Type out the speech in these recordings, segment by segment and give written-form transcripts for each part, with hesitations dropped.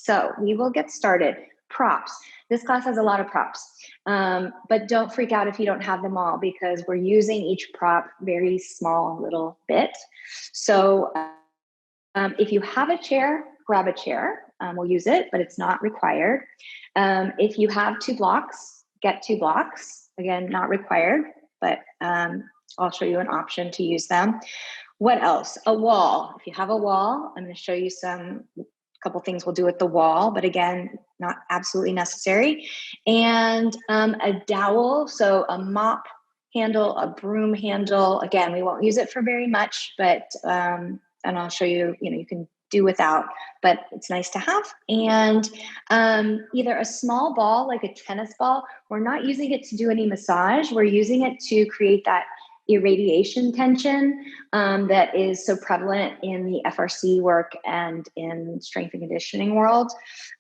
So we will get started. Props. This class has a lot of props, but don't freak out if you don't have them all, because we're using each prop very small little bit. So if you have a chair, grab a chair. We'll use it, but it's not required. If you have 2 blocks, get 2 blocks. Again, not required, but I'll show you an option to use them. What else? A wall. If you have a wall, I'm going to show you a couple things we'll do with the wall, but again, not absolutely necessary. And a dowel, so a mop handle, a broom handle. Again, we won't use it for very much, but and I'll show you, you can do without, but it's nice to have. And either a small ball, like a tennis ball. We're not using it to do any massage. We're using it to create that irradiation tension that is so prevalent in the FRC work and in strength and conditioning world.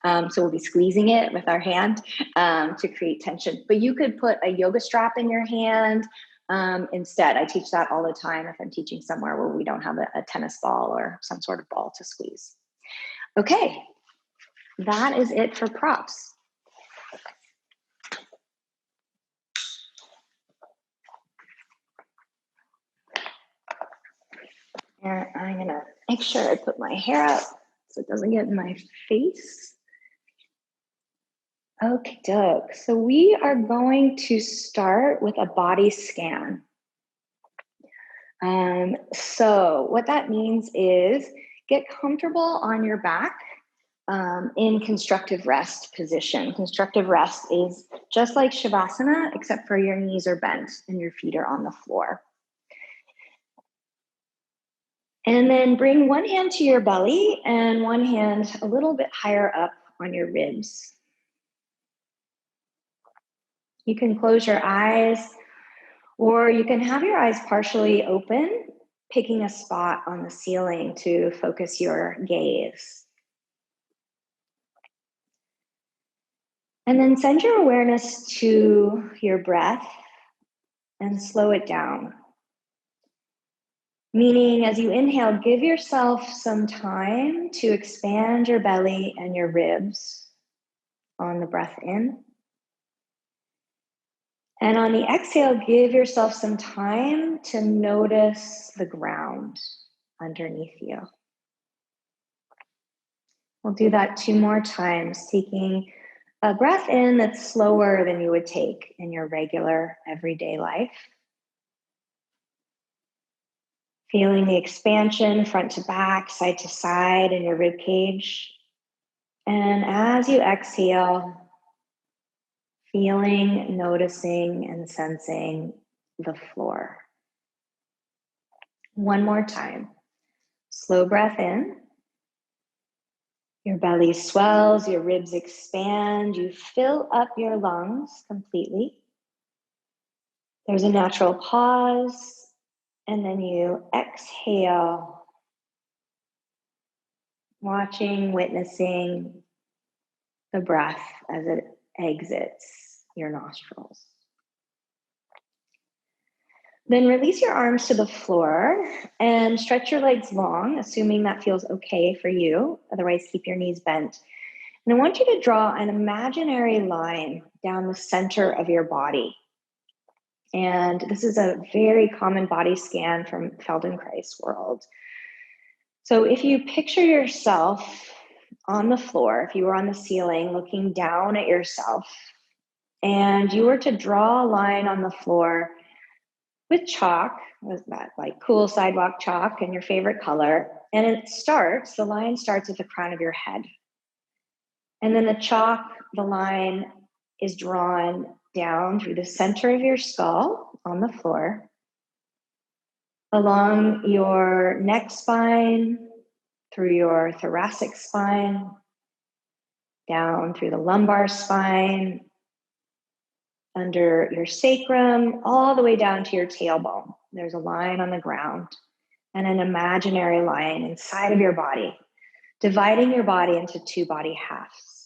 So we'll be squeezing it with our hand to create tension. But you could put a yoga strap in your hand instead. I teach that all the time if I'm teaching somewhere where we don't have a tennis ball or some sort of ball to squeeze. Okay, that is it for props. And I'm gonna make sure I put my hair up so it doesn't get in my face. Okay, doke. So we are going to start with a body scan. So what that means is get comfortable on your back in constructive rest position. Constructive rest is just like Shavasana, except for your knees are bent and your feet are on the floor. And then bring one hand to your belly and one hand a little bit higher up on your ribs. You can close your eyes, or you can have your eyes partially open, picking a spot on the ceiling to focus your gaze. And then send your awareness to your breath and slow it down. Meaning, as you inhale, give yourself some time to expand your belly and your ribs on the breath in. And on the exhale, give yourself some time to notice the ground underneath you. We'll do that 2 more times, taking a breath in that's slower than you would take in your regular everyday life. Feeling the expansion front to back, side to side in your rib cage. And as you exhale, feeling, noticing, and sensing the floor. One more time. Slow breath in. Your belly swells, your ribs expand, you fill up your lungs completely. There's a natural pause. And then you exhale, watching, witnessing the breath as it exits your nostrils. Then release your arms to the floor and stretch your legs long, assuming that feels okay for you. Otherwise, keep your knees bent. And I want you to draw an imaginary line down the center of your body. And this is a very common body scan from Feldenkrais world. So if you picture yourself on the floor, if you were on the ceiling looking down at yourself, and you were to draw a line on the floor with chalk, with that like cool sidewalk chalk in your favorite color, and the line starts at the crown of your head. And then the line is drawn down through the center of your skull on the floor, along your neck spine, through your thoracic spine, down through the lumbar spine, under your sacrum, all the way down to your tailbone. There's a line on the ground and an imaginary line inside of your body, dividing your body into 2 body halves.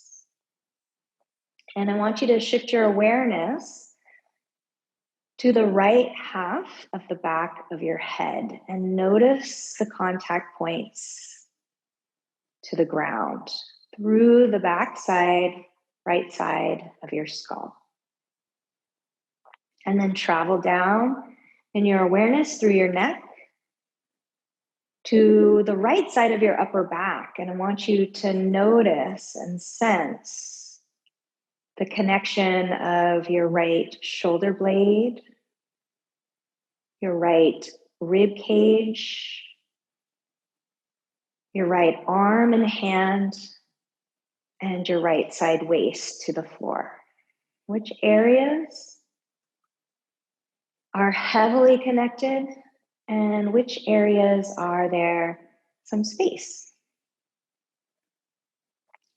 And I want you to shift your awareness to the right half of the back of your head and notice the contact points to the ground through the back side, right side of your skull. And then travel down in your awareness through your neck to the right side of your upper back. And I want you to notice and sense the connection of your right shoulder blade, your right rib cage, your right arm and hand, and your right side waist to the floor. Which areas are heavily connected and which areas are there some space?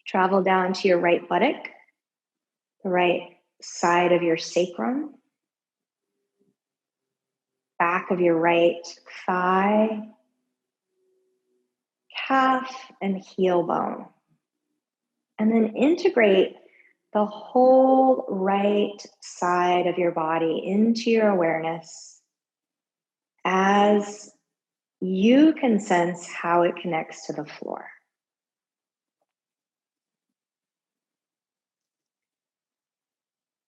Travel down to your right buttock, the right side of your sacrum, back of your right thigh, calf, and heel bone. And then integrate the whole right side of your body into your awareness as you can sense how it connects to the floor.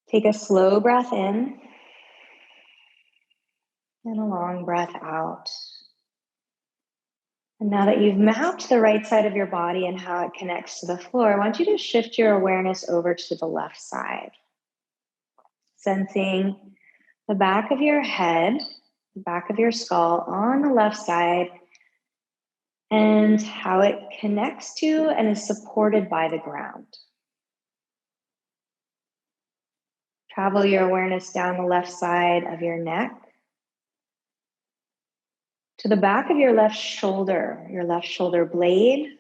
Take a slow breath in and a long breath out. And now that you've mapped the right side of your body and how it connects to the floor, I want you to shift your awareness over to the left side. Sensing the back of your head, the back of your skull on the left side, and how it connects to and is supported by the ground. Travel your awareness down the left side of your neck to the back of your left shoulder blade,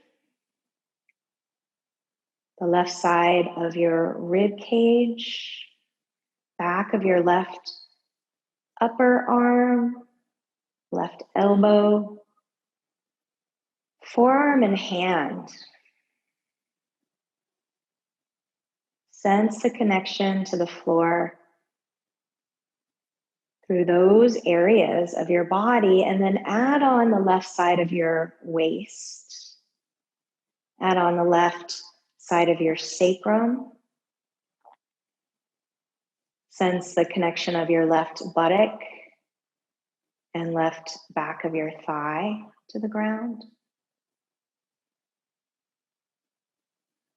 the left side of your rib cage, back of your left upper arm, left elbow, forearm and hand. Sense the connection to the floor through those areas of your body, and then add on the left side of your waist. Add on the left side of your sacrum. Sense the connection of your left buttock and left back of your thigh to the ground.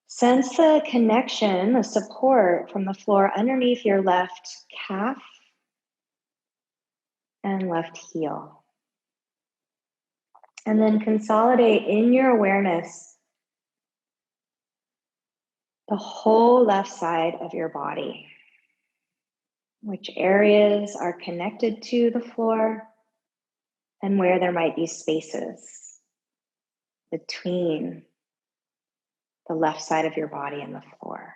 Sense the connection, the support from the floor underneath your left calf and left heel. And then consolidate in your awareness the whole left side of your body. Which areas are connected to the floor and where there might be spaces between the left side of your body and the floor.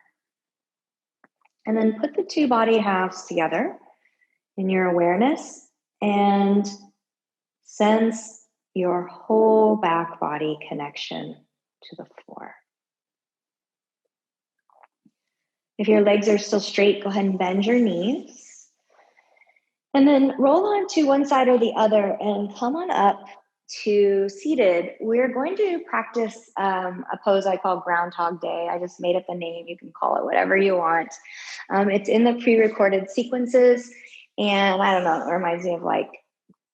And then put the two body halves together in your awareness and sense your whole back body connection to the floor. If your legs are still straight, go ahead and bend your knees. And then roll onto one side or the other and come on up to seated. We're going to practice a pose I call Groundhog Day. I just made up a name. You can call it whatever you want. It's in the pre-recorded sequences. And I don't know, it reminds me of like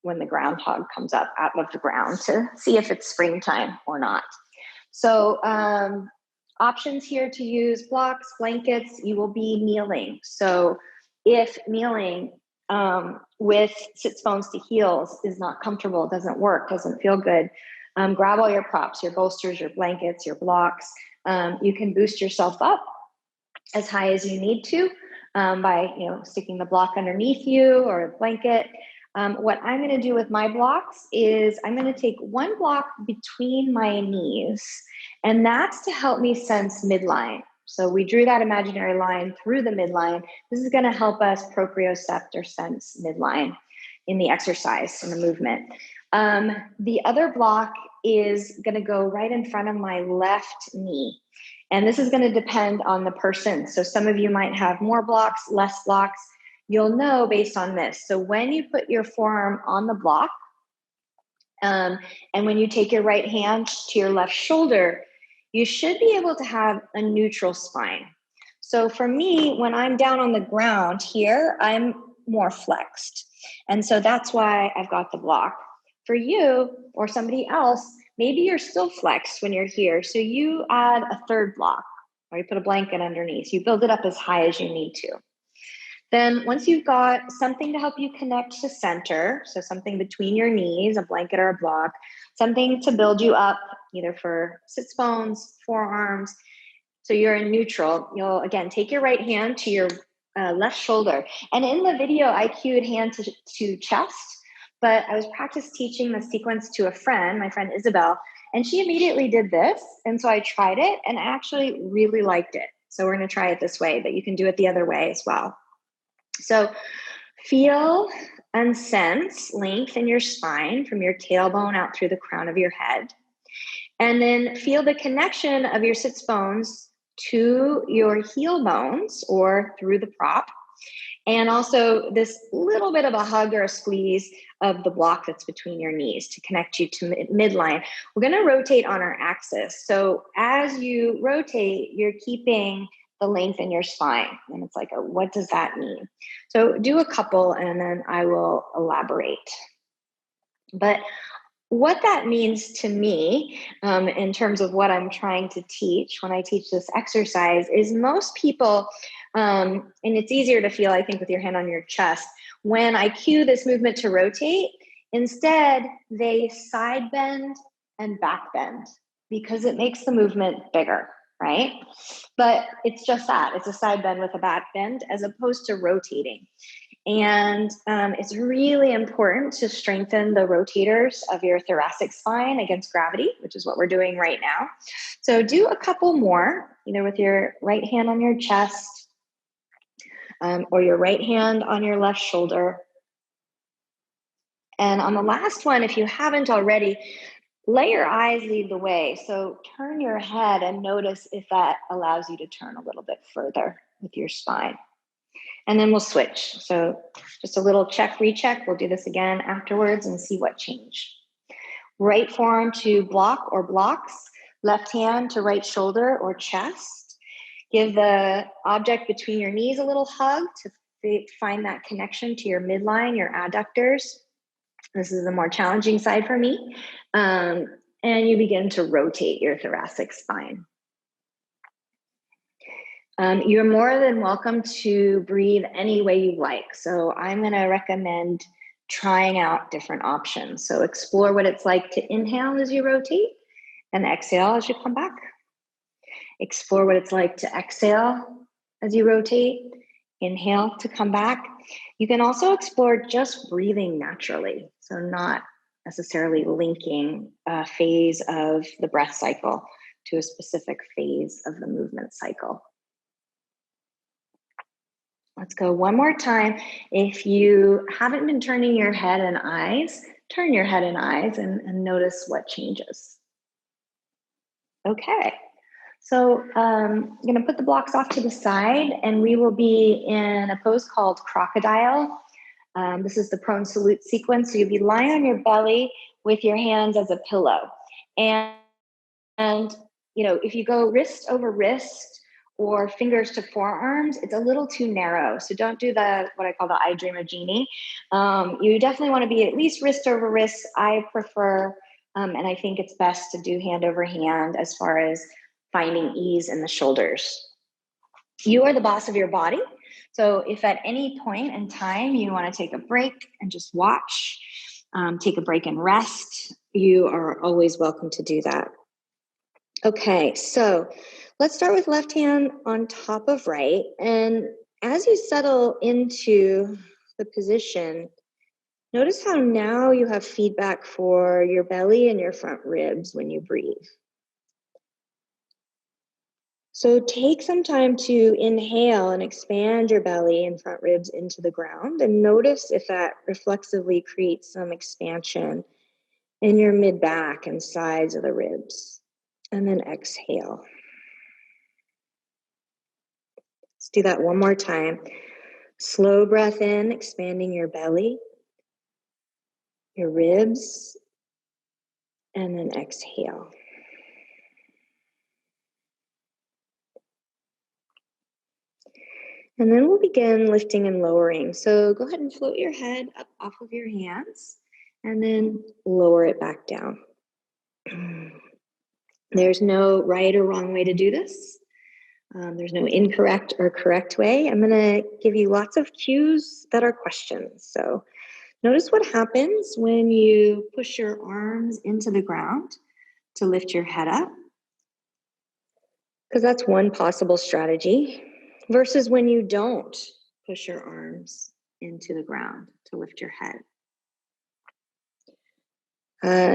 when the groundhog comes up out of the ground to see if it's springtime or not. So options here to use blocks, blankets, you will be kneeling. So if kneeling with sits bones to heels is not comfortable, doesn't work, doesn't feel good, grab all your props, your bolsters, your blankets, your blocks. You can boost yourself up as high as you need to by sticking the block underneath you or a blanket. What I'm going to do with my blocks is I'm going to take one block between my knees, and that's to help me sense midline. So we drew that imaginary line through the midline. This is going to help us propriocept or sense midline in the exercise, in the movement. The other block is going to go right in front of my left knee. And this is going to depend on the person. So some of you might have more blocks, less blocks. You'll know based on this. So when you put your forearm on the block, and when you take your right hand to your left shoulder, you should be able to have a neutral spine. So for me, when I'm down on the ground here, I'm more flexed. And so that's why I've got the block. For you or somebody else, maybe you're still flexed when you're here. So you add a third block, or you put a blanket underneath. You build it up as high as you need to. Then once you've got something to help you connect to center, so something between your knees, a blanket or a block, something to build you up, either for sits bones, forearms, so you're in neutral, you'll again take your right hand to your left shoulder. And in the video, I cued hand to chest, but I was practice teaching the sequence to a friend, my friend Isabel, and she immediately did this. And so I tried it and I actually really liked it. So we're going to try it this way, but you can do it the other way as well. So feel and sense length in your spine from your tailbone out through the crown of your head. And then feel the connection of your sits bones to your heel bones or through the prop. And also this little bit of a hug or a squeeze of the block that's between your knees to connect you to midline. We're going to rotate on our axis. So as you rotate, you're keeping the length in your spine. And it's like, what does that mean? So do a couple and then I will elaborate. But what that means to me in terms of what I'm trying to teach when I teach this exercise is most people, and it's easier to feel, I think, with your hand on your chest, when I cue this movement to rotate, instead they side bend and back bend because it makes the movement bigger, right? But it's just that, it's a side bend with a back bend as opposed to rotating. And it's really important to strengthen the rotators of your thoracic spine against gravity, which is what we're doing right now. So do a couple more, either with your right hand on your chest or your right hand on your left shoulder. And on the last one, if you haven't already, let your eyes lead the way. So turn your head and notice if that allows you to turn a little bit further with your spine. And then we'll switch. So just a little check, recheck. We'll do this again afterwards and see what changed. Right forearm to block or blocks, left hand to right shoulder or chest. Give the object between your knees a little hug to find that connection to your midline, your adductors. This is the more challenging side for me. And you begin to rotate your thoracic spine. You're more than welcome to breathe any way you like. So I'm going to recommend trying out different options. So explore what it's like to inhale as you rotate and exhale as you come back. Explore what it's like to exhale as you rotate, inhale to come back. You can also explore just breathing naturally. So not necessarily linking a phase of the breath cycle to a specific phase of the movement cycle. Let's go one more time. If you haven't been turning your head and eyes, turn your head and eyes and notice what changes. Okay, so I'm going to put the blocks off to the side and we will be in a pose called crocodile. This is the prone salute sequence. So you'll be lying on your belly with your hands as a pillow. And you know, if you go wrist over wrist, or fingers to forearms, it's a little too narrow. So don't do what I call the I Dream of Jeannie. You definitely want to be at least wrist over wrist. I prefer, and I think it's best to do hand over hand as far as finding ease in the shoulders. You are the boss of your body. So if at any point in time you want to take a break and just watch, take a break and rest, you are always welcome to do that. Okay, so let's start with left hand on top of right. And as you settle into the position, notice how now you have feedback for your belly and your front ribs when you breathe. So take some time to inhale and expand your belly and front ribs into the ground and notice if that reflexively creates some expansion in your mid-back and sides of the ribs. And then exhale. Let's do that one more time. Slow breath in, expanding your belly, your ribs, and then exhale. And then we'll begin lifting and lowering. So go ahead and float your head up off of your hands and then lower it back down. There's no right or wrong way to do this. There's no incorrect or correct way. I'm going to give you lots of cues that are questions. So notice what happens when you push your arms into the ground to lift your head up, because that's one possible strategy, versus when you don't push your arms into the ground to lift your head.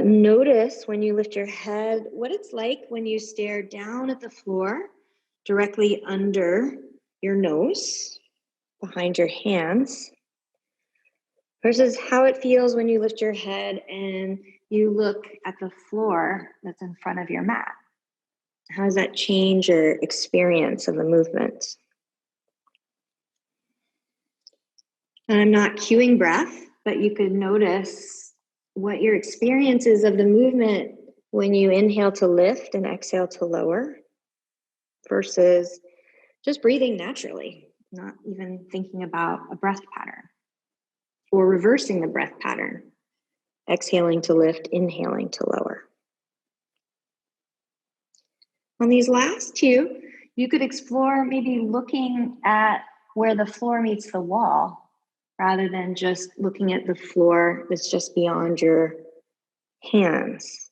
Notice when you lift your head, what it's like when you stare down at the floor directly under your nose, behind your hands, versus how it feels when you lift your head and you look at the floor that's in front of your mat. How does that change your experience of the movement? And I'm not cueing breath, but you could notice what your experience is of the movement when you inhale to lift and exhale to lower, versus just breathing naturally, not even thinking about a breath pattern, or reversing the breath pattern, exhaling to lift, inhaling to lower. On these last two, you could explore maybe looking at where the floor meets the wall, rather than just looking at the floor that's just beyond your hands.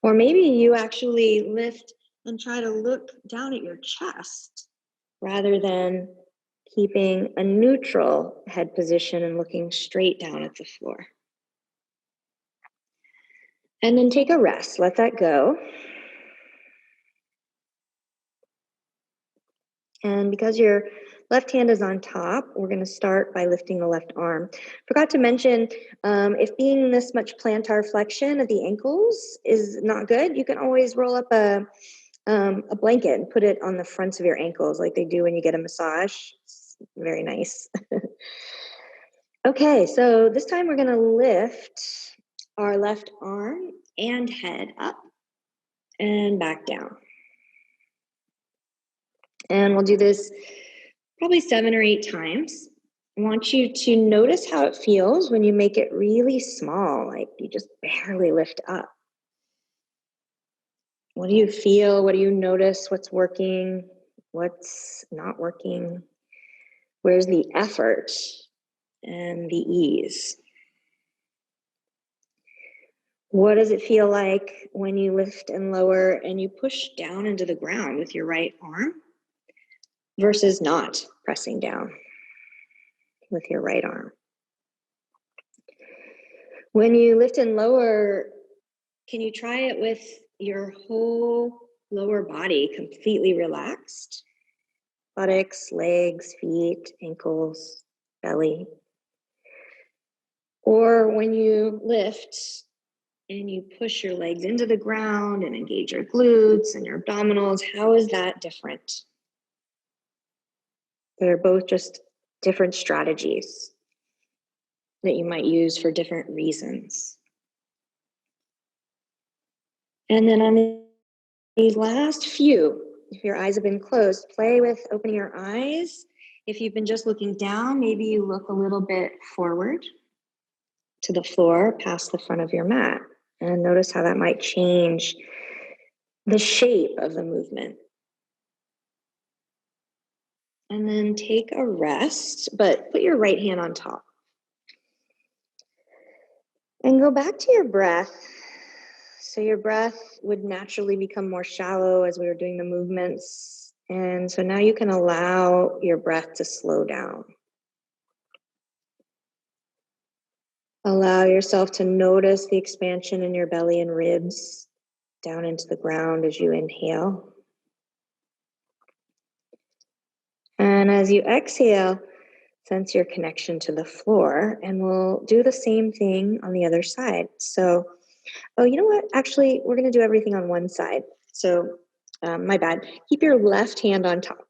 Or maybe you actually lift and try to look down at your chest, rather than keeping a neutral head position and looking straight down at the floor. And then take a rest, let that go. And because your left hand is on top, we're going to start by lifting the left arm. Forgot to mention, if being this much plantar flexion at the ankles is not good, you can always roll up a blanket and put it on the fronts of your ankles like they do when you get a massage. It's very nice. Okay, so this time we're going to lift our left arm and head up and back down. And we'll do this probably 7 or 8 times. I want you to notice how it feels when you make it really small, like you just barely lift up. What do you feel? What do you notice? What's working? What's not working? Where's the effort and the ease? What does it feel like when you lift and lower and you push down into the ground with your right arm versus not pressing down with your right arm? When you lift and lower, can you try it with your whole lower body completely relaxed? Buttocks, legs, feet, ankles, belly. Or when you lift and you push your legs into the ground and engage your glutes and your abdominals, how is that different? They're both just different strategies that you might use for different reasons. And then on these last few, if your eyes have been closed, play with opening your eyes. If you've been just looking down, maybe you look a little bit forward to the floor past the front of your mat, and notice how that might change the shape of the movement. And then take a rest, but put your right hand on top. And go back to your breath. So your breath would naturally become more shallow as we were doing the movements. And so now you can allow your breath to slow down. Allow yourself to notice the expansion in your belly and ribs down into the ground as you inhale. And as you exhale, sense your connection to the floor, and we'll do the same thing on the other side. So, oh, you know what? Actually, we're going to do everything on one side. So, my bad. Keep your left hand on top.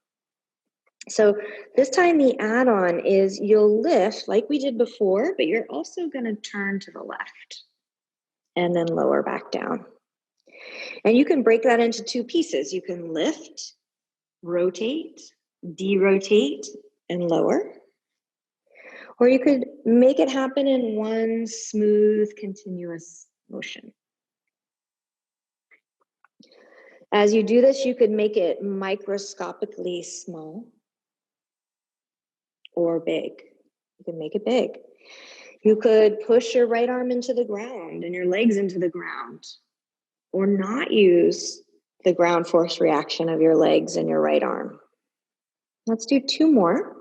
So this time the add-on is you'll lift like we did before, but you're also going to turn to the left and then lower back down. And you can break that into 2 pieces. You can lift, rotate, derotate, and lower. Or you could make it happen in one smooth, continuous motion. As you do this, you could make it microscopically small or big. You can make it big. You could push your right arm into the ground and your legs into the ground, or not use the ground force reaction of your legs and your right arm. Let's do 2 more.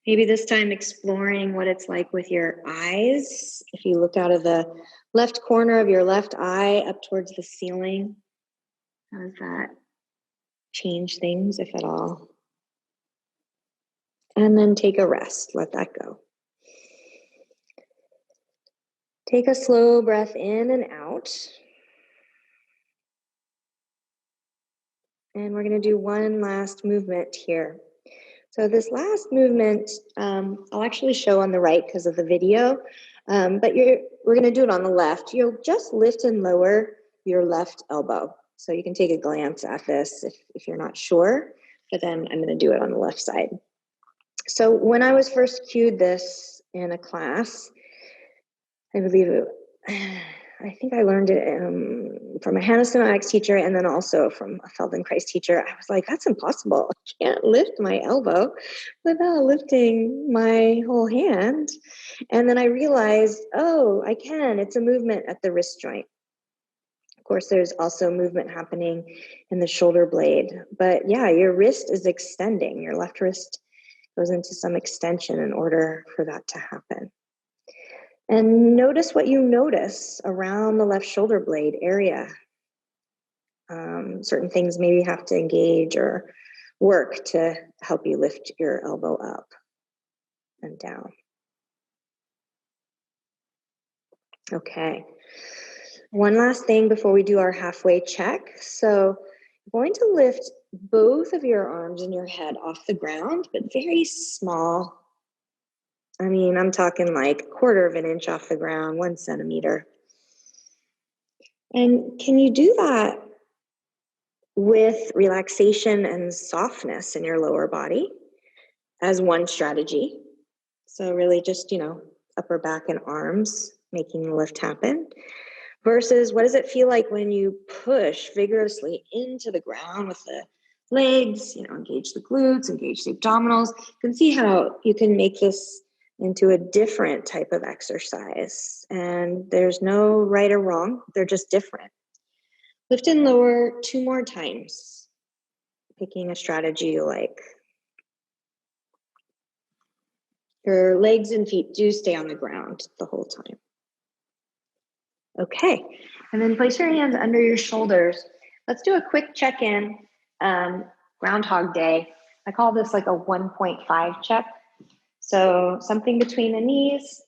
Maybe this time exploring what it's like with your eyes. If you look out of the left corner of your left eye up towards the ceiling, how does that change things, if at all? And then take a rest, let that go. Take a slow breath in and out. And we're going to do one last movement here. So this last movement, I'll actually show on the right because of the video, but we're going to do it on the left. You'll just lift and lower your left elbow. So you can take a glance at this if you're not sure, but then I'm going to do it on the left side. So when I was first cued this in a class, I believe I think I learned it from a Hannah Sonatics teacher and then also from a Feldenkrais teacher. I was like, that's impossible. I can't lift my elbow without lifting my whole hand. And then I realized, oh, I can. It's a movement at the wrist joint. Of course, there's also movement happening in the shoulder blade. But yeah, your wrist is extending. Your left wrist goes into some extension in order for that to happen. And notice what you notice around the left shoulder blade area. Certain things maybe have to engage or work to help you lift your elbow up and down. Okay. One last thing before we do our halfway check. So you're going to lift both of your arms and your head off the ground, but very small. I mean, I'm talking like 1/4 of an inch off the ground, 1 centimeter. And can you do that with relaxation and softness in your lower body as one strategy? So really just, upper back and arms, making the lift happen. Versus what does it feel like when you push vigorously into the ground with the legs, engage the glutes, engage the abdominals. You can see how you can make this into a different type of exercise. And there's no right or wrong. They're just different. Lift and lower 2 more times, picking a strategy you like. Your legs and feet do stay on the ground the whole time. Okay, and then place your hands under your shoulders. Let's do a quick check-in, Groundhog Day. I call this like a 1.5 check. So something between the knees,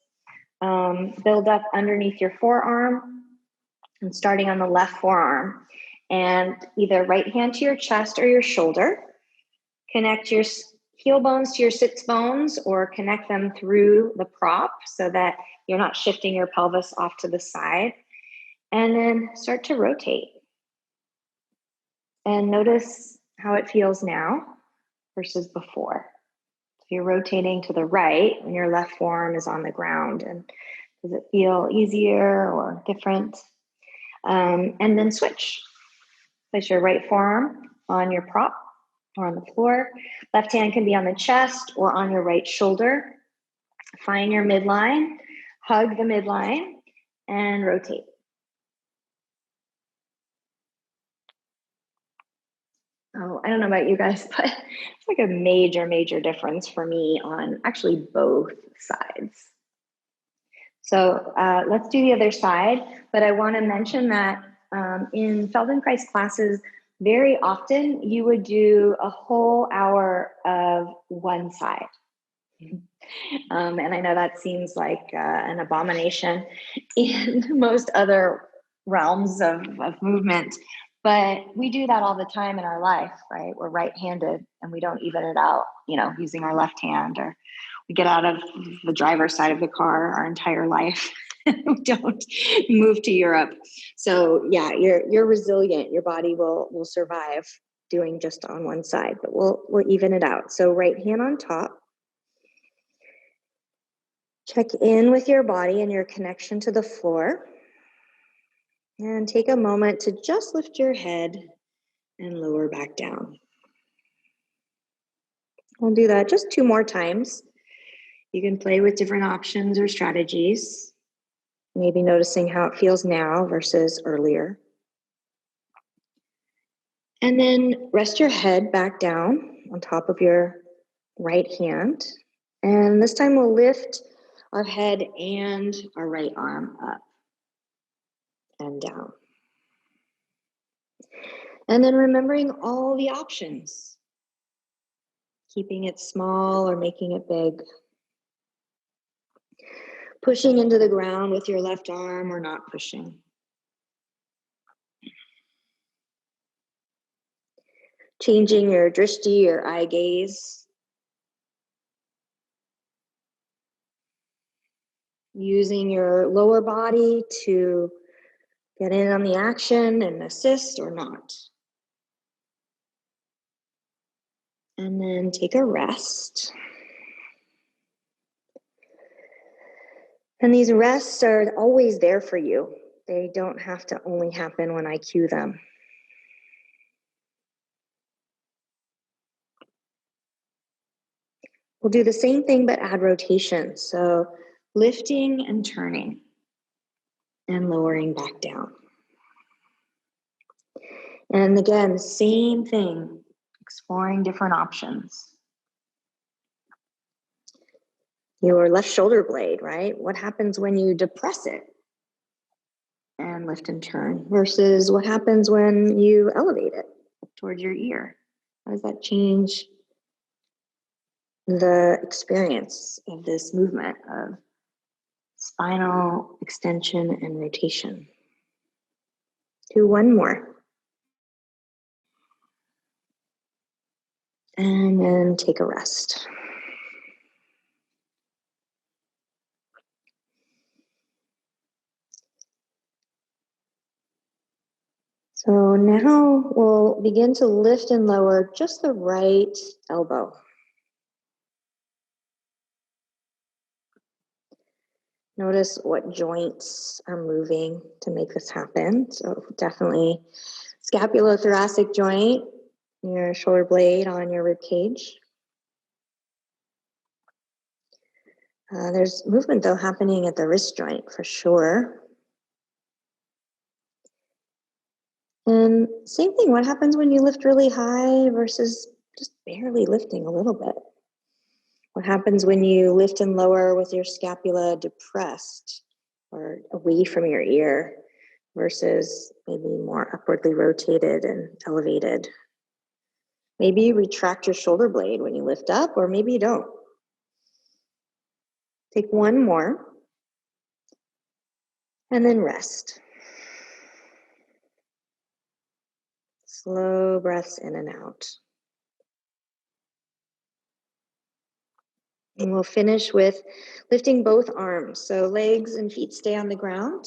build up underneath your forearm, and starting on the left forearm. And either right hand to your chest or your shoulder. Connect your heel bones to your sits bones or connect them through the prop so that you're not shifting your pelvis off to the side. And then start to rotate. And notice how it feels now versus before. So you're rotating to the right when your left forearm is on the ground. And does it feel easier or different? And then switch. Place your right forearm on your prop or on the floor. Left hand can be on the chest or on your right shoulder. Find your midline, hug the midline, and rotate. Oh, I don't know about you guys, but it's like a major, major difference for me on actually both sides. So let's do the other side, but I want to mention that in Feldenkrais classes, very often you would do a whole hour of one side. And I know that seems like an abomination in most other realms of movement, but we do that all the time in our life, right? We're right-handed and we don't even it out, using our left hand, or we get out of the driver's side of the car our entire life. We don't move to Europe. So yeah, you're resilient. Your body will survive doing just on one side, but we'll even it out. So right hand on top, Check in with your body and your connection to the floor. And take a moment to just lift your head and lower back down. We'll do that just 2 more times. You can play with different options or strategies, maybe noticing how it feels now versus earlier. And then rest your head back down on top of your right hand. And this time we'll lift our head and our right arm up and down. And then remembering all the options, keeping it small or making it big. Pushing into the ground with your left arm or not pushing. Changing your drishti or eye gaze. Using your lower body to get in on the action and assist or not. And then take a rest. And these rests are always there for you. They don't have to only happen when I cue them. We'll do the same thing, but add rotation. So lifting and turning and lowering back down. And again, same thing, exploring different options. Your left shoulder blade, right? What happens when you depress it and lift and turn versus what happens when you elevate it towards your ear? How does that change the experience of this movement of spinal extension and rotation? Do one more. And then take a rest. So now we'll begin to lift and lower just the right elbow. Notice what joints are moving to make this happen. So definitely scapulothoracic joint, your shoulder blade on your rib cage. There's movement though happening at the wrist joint for sure. And same thing, what happens when you lift really high versus just barely lifting a little bit? What happens when you lift and lower with your scapula depressed or away from your ear versus maybe more upwardly rotated and elevated? Maybe you retract your shoulder blade when you lift up, or maybe you don't. Take one more and then rest. Slow breaths in and out. And we'll finish with lifting both arms. So legs and feet stay on the ground.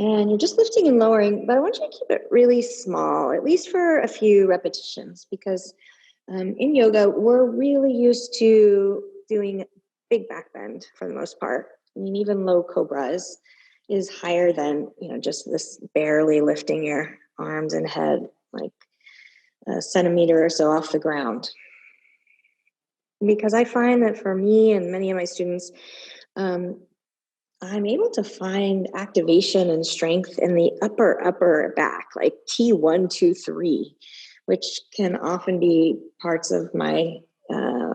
And you're just lifting and lowering, but I want you to keep it really small, at least for a few repetitions, because in yoga, we're really used to doing big back bend for the most part. I mean, even low cobras is higher than, just this barely lifting your arms and head like a centimeter or so off the ground. Because I find that for me and many of my students, I'm able to find activation and strength in the upper back, like T1, 2, 3, which can often be parts of my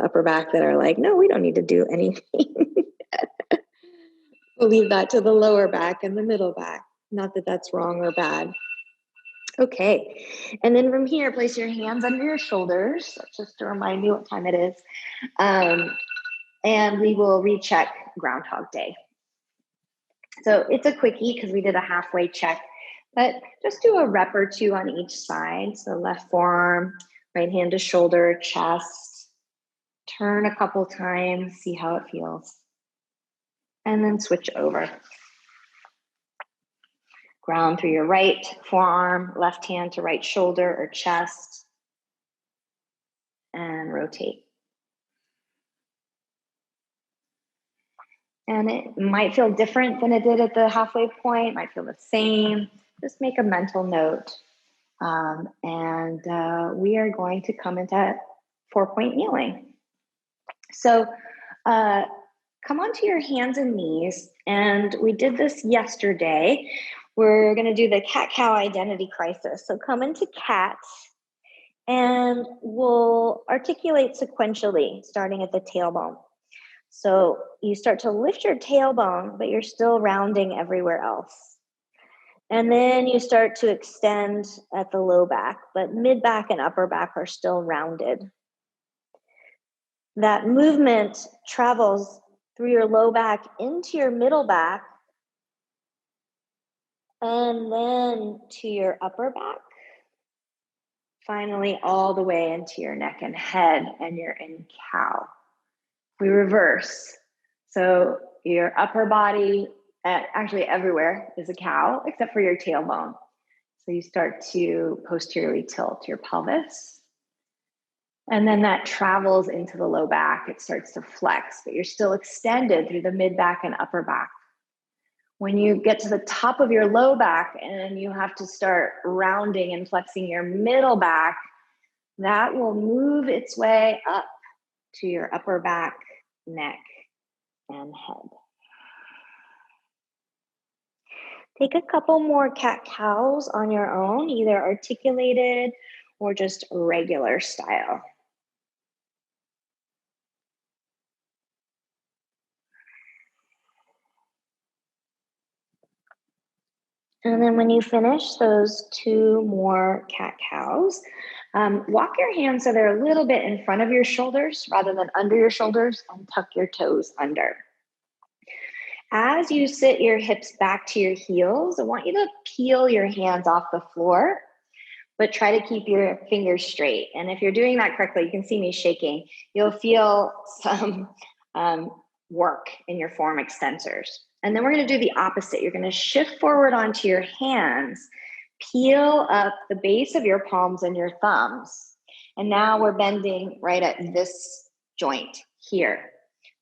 upper back that are like, no, we don't need to do anything. We'll leave that to the lower back and the middle back. Not that that's wrong or bad. Okay, and then from here, place your hands under your shoulders, just to remind you what time it is. And we will recheck Groundhog Day. So it's a quickie because we did a halfway check, but just do a rep or two on each side. So left forearm, right hand to shoulder, chest, turn a couple times, see how it feels. And then switch over. Ground through your right forearm, left hand to right shoulder or chest, and rotate. And it might feel different than it did at the halfway point, it might feel the same. Just make a mental note. We are going to come into 4-point kneeling. So come onto your hands and knees. And we did this yesterday. We're going to do the cat-cow identity crisis. So come into cat, and we'll articulate sequentially, starting at the tailbone. So you start to lift your tailbone, but you're still rounding everywhere else. And then you start to extend at the low back, but mid back and upper back are still rounded. That movement travels through your low back into your middle back, and then to your upper back. Finally, all the way into your neck and head, and you're in cow. We reverse. So your upper body, actually everywhere, is a cow, except for your tailbone. So you start to posteriorly tilt your pelvis. And then that travels into the low back. It starts to flex, but you're still extended through the mid back and upper back. When you get to the top of your low back and you have to start rounding and flexing your middle back, that will move its way up to your upper back, neck, and head. Take a couple more cat-cows on your own, either articulated or just regular style. And then when you finish those 2 more cat-cows, walk your hands so they're a little bit in front of your shoulders rather than under your shoulders, and tuck your toes under. As you sit your hips back to your heels, I want you to peel your hands off the floor, but try to keep your fingers straight. And if you're doing that correctly, you can see me shaking. You'll feel some work in your forearm extensors. And then we're going to do the opposite. You're going to shift forward onto your hands, peel up the base of your palms and your thumbs. And now we're bending right at this joint here.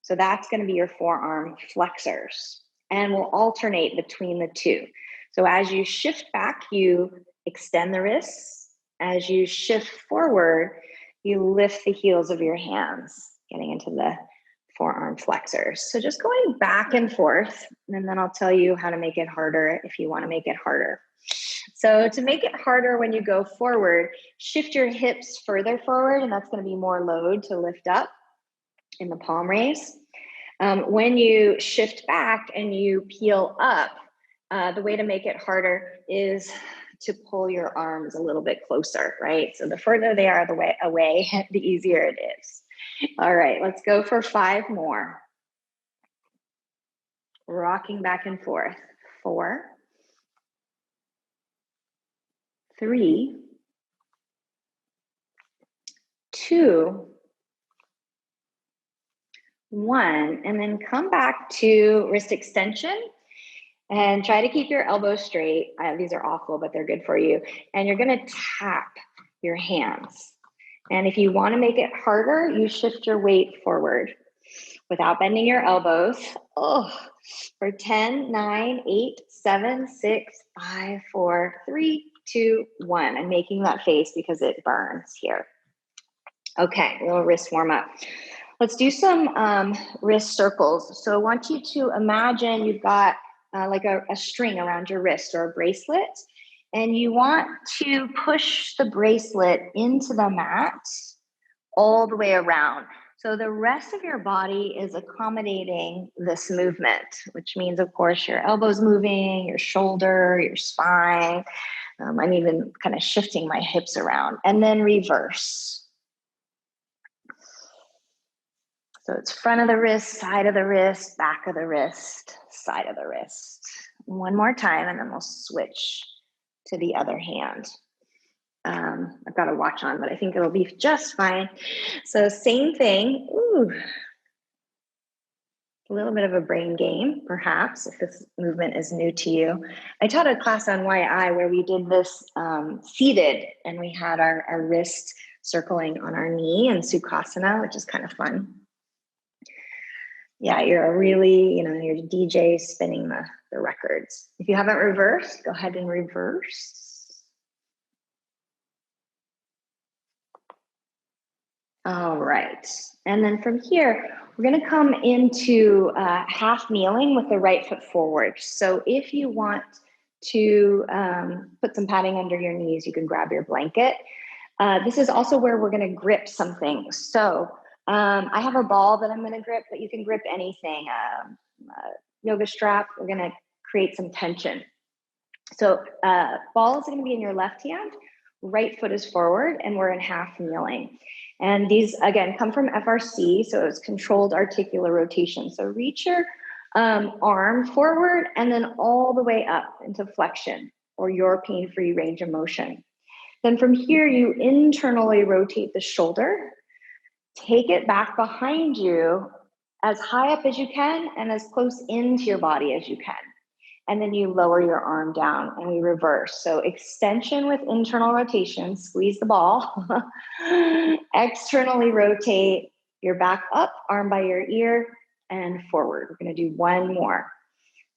So that's going to be your forearm flexors. And we'll alternate between the two. So as you shift back, you extend the wrists. As you shift forward, you lift the heels of your hands, getting into the forearm flexors. So just going back and forth, and then I'll tell you how to make it harder if you want to make it harder. So to make it harder when you go forward, shift your hips further forward, and that's going to be more load to lift up in the palm raise. When you shift back and you peel up, the way to make it harder is to pull your arms a little bit closer, right? So the further they are away, the easier it is. All right, let's go for 5 more. Rocking back and forth. 4, 3, 2, 1, and then come back to wrist extension and try to keep your elbows straight. These are awful, but they're good for you. And you're going to tap your hands. And if you want to make it harder, you shift your weight forward without bending your elbows. For 10, 9, 8, 7, 6, 5, 4, 3, 2, 1. I'm making that face because it burns here. Okay, a little wrist warm up. Let's do some wrist circles. So I want you to imagine you've got like a string around your wrist or a bracelet, and you want to push the bracelet into the mat all the way around. So the rest of your body is accommodating this movement, which means, of course, your elbows moving, your shoulder, your spine. I'm even kind of shifting my hips around, and then reverse. So it's front of the wrist, side of the wrist, back of the wrist, side of the wrist. One more time, and then we'll switch to the other hand. I've got a watch on, but I think it'll be just fine. So same thing. A little bit of a brain game, perhaps, if this movement is new to you. I taught a class on YI where we did this seated, and we had our wrist circling on our knee in Sukhasana, which is kind of fun. Yeah, you're really, you're DJ spinning the records. If you haven't reversed, go ahead and reverse. All right. And then from here, we're going to come into half kneeling with the right foot forward. So if you want to put some padding under your knees, you can grab your blanket. This is also where we're going to grip something. So I have a ball that I'm going to grip, but you can grip anything. Yoga strap, we're going to create some tension. So ball is going to be in your left hand, right foot is forward, and we're in half kneeling. And these, again, come from FRC, so it's controlled articular rotation. So reach your arm forward and then all the way up into flexion or your pain-free range of motion. Then from here, you internally rotate the shoulder, take it back behind you as high up as you can and as close into your body as you can. And then you lower your arm down and we reverse. So extension with internal rotation, squeeze the ball, externally rotate your back up, arm by your ear, and forward. We're gonna do one more.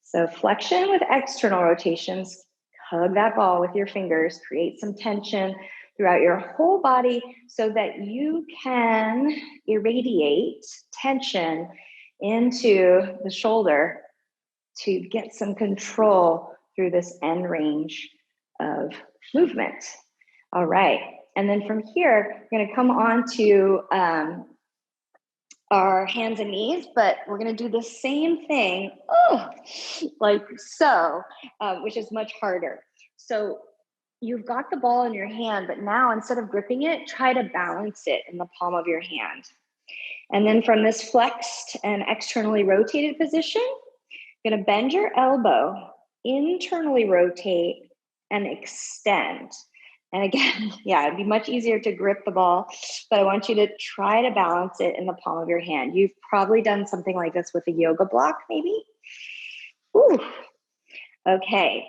So flexion with external rotations, hug that ball with your fingers, create some tension throughout your whole body so that you can irradiate tension into the shoulder to get some control through this end range of movement. All right. And then from here, we're going to come on to our hands and knees, but we're going to do the same thing, like so, which is much harder. So you've got the ball in your hand, but now instead of gripping it, try to balance it in the palm of your hand. And then from this flexed and externally rotated position, you're going to bend your elbow, internally rotate, and extend. And again, yeah, it'd be much easier to grip the ball, but I want you to try to balance it in the palm of your hand. You've probably done something like this with a yoga block, maybe. Ooh. Okay,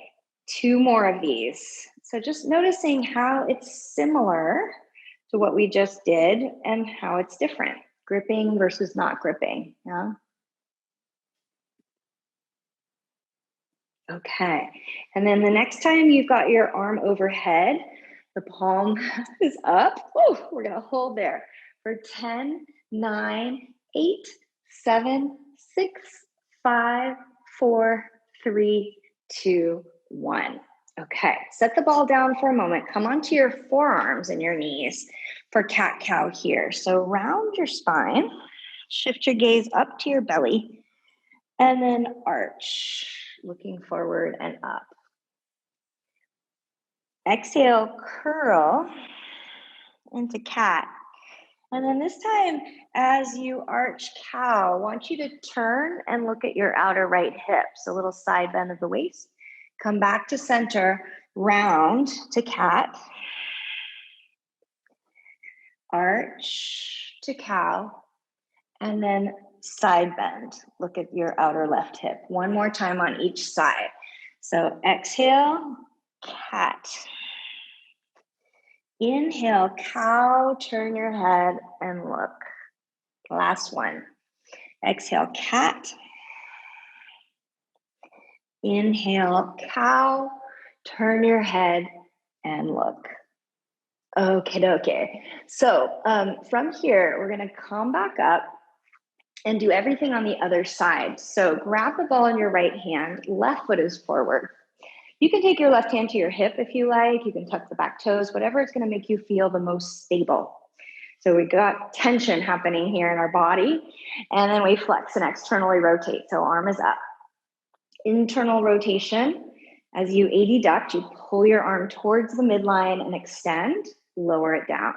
2 more of these. So just noticing how it's similar to what we just did and how it's different, gripping versus not gripping. Yeah. Okay, and then the next time you've got your arm overhead, the palm is up. Oh, we're gonna hold there for 10, 9, 8, 7, 6, 5, 4, 3, 2, 1. Okay, set the ball down for a moment. Come onto your forearms and your knees for cat-cow here. So round your spine, shift your gaze up to your belly, and then arch, looking forward and up. Exhale, curl into cat. And then this time, as you arch cow, I want you to turn and look at your outer right hip. So a little side bend of the waist. Come back to center, round to cat. Arch to cow. And then side bend. Look at your outer left hip. One more time on each side. So exhale, cat. Inhale, cow, turn your head and look. Last one. Exhale, cat. Inhale, cow, turn your head and look. Okay. So from here, we're going to come back up and do everything on the other side. So grab the ball in your right hand, left foot is forward. You can take your left hand to your hip if you like. You can tuck the back toes, whatever is going to make you feel the most stable. So we got tension happening here in our body. And then we flex and externally rotate. So arm is up. Internal rotation. As you adduct, you pull your arm towards the midline and extend, lower it down.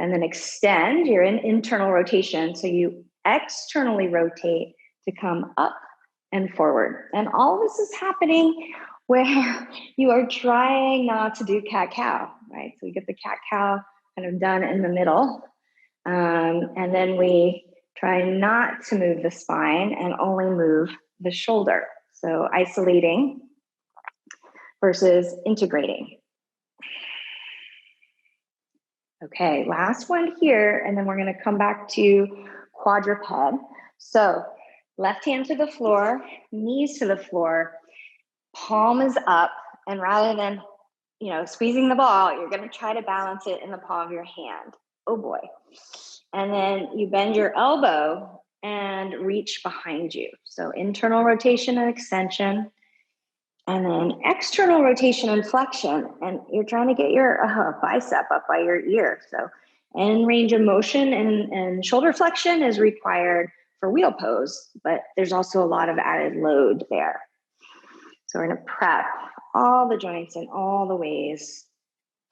And then extend, you're in internal rotation. So you externally rotate to come up and forward. And all this is happening where you are trying not to do cat-cow, right? So we get the cat-cow kind of done in the middle. And then we try not to move the spine and only move the shoulder. So isolating versus integrating. Okay, last one here, and then we're going to come back to quadruped. So Left hand to the floor, knees to the floor, palm is up, and rather than, squeezing the ball, you're going to try to balance it in the palm of your hand. Oh boy. And then you bend your elbow and reach behind you. So internal rotation and extension, and then external rotation and flexion. And you're trying to get your bicep up by your ear. So end range of motion and shoulder flexion is required for wheel pose, but there's also a lot of added load there. So we're going to prep all the joints in all the ways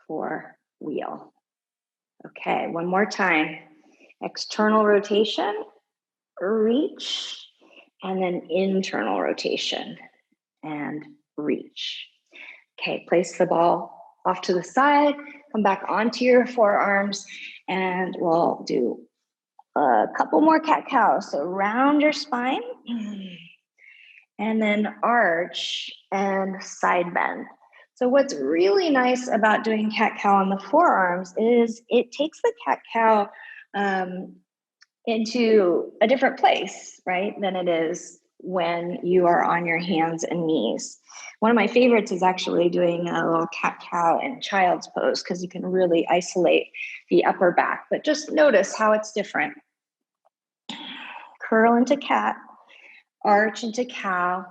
for wheel. Okay, one more time. External rotation, reach, and then internal rotation and reach. Okay, place the ball off to the side, come back onto your forearms, and we'll do a couple more cat-cows. So round your spine, and then arch and side bend. So what's really nice about doing cat-cow on the forearms is it takes the cat-cow into a different place, right, than it is when you are on your hands and knees. One of my favorites is actually doing a little cat-cow in child's pose because you can really isolate the upper back. But just notice how it's different. Curl into cat, arch into cow,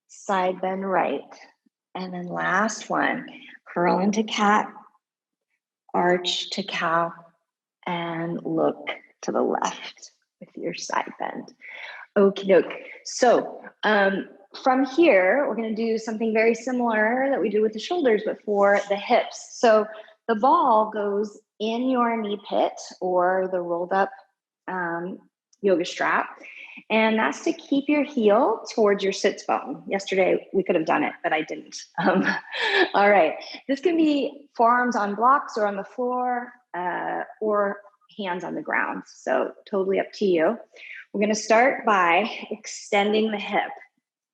side bend right. And then last one, curl into cat, arch to cow, and look to the left with your side bend. Okie doke. So from here, we're going to do something very similar that we do with the shoulders, but for the hips. So the ball goes in your knee pit or the rolled up yoga strap. And that's to keep your heel towards your sits bone. Yesterday, we could have done it, but I didn't. All right. This can be forearms on blocks or on the floor or hands on the ground. So totally up to you. We're going to start by extending the hip.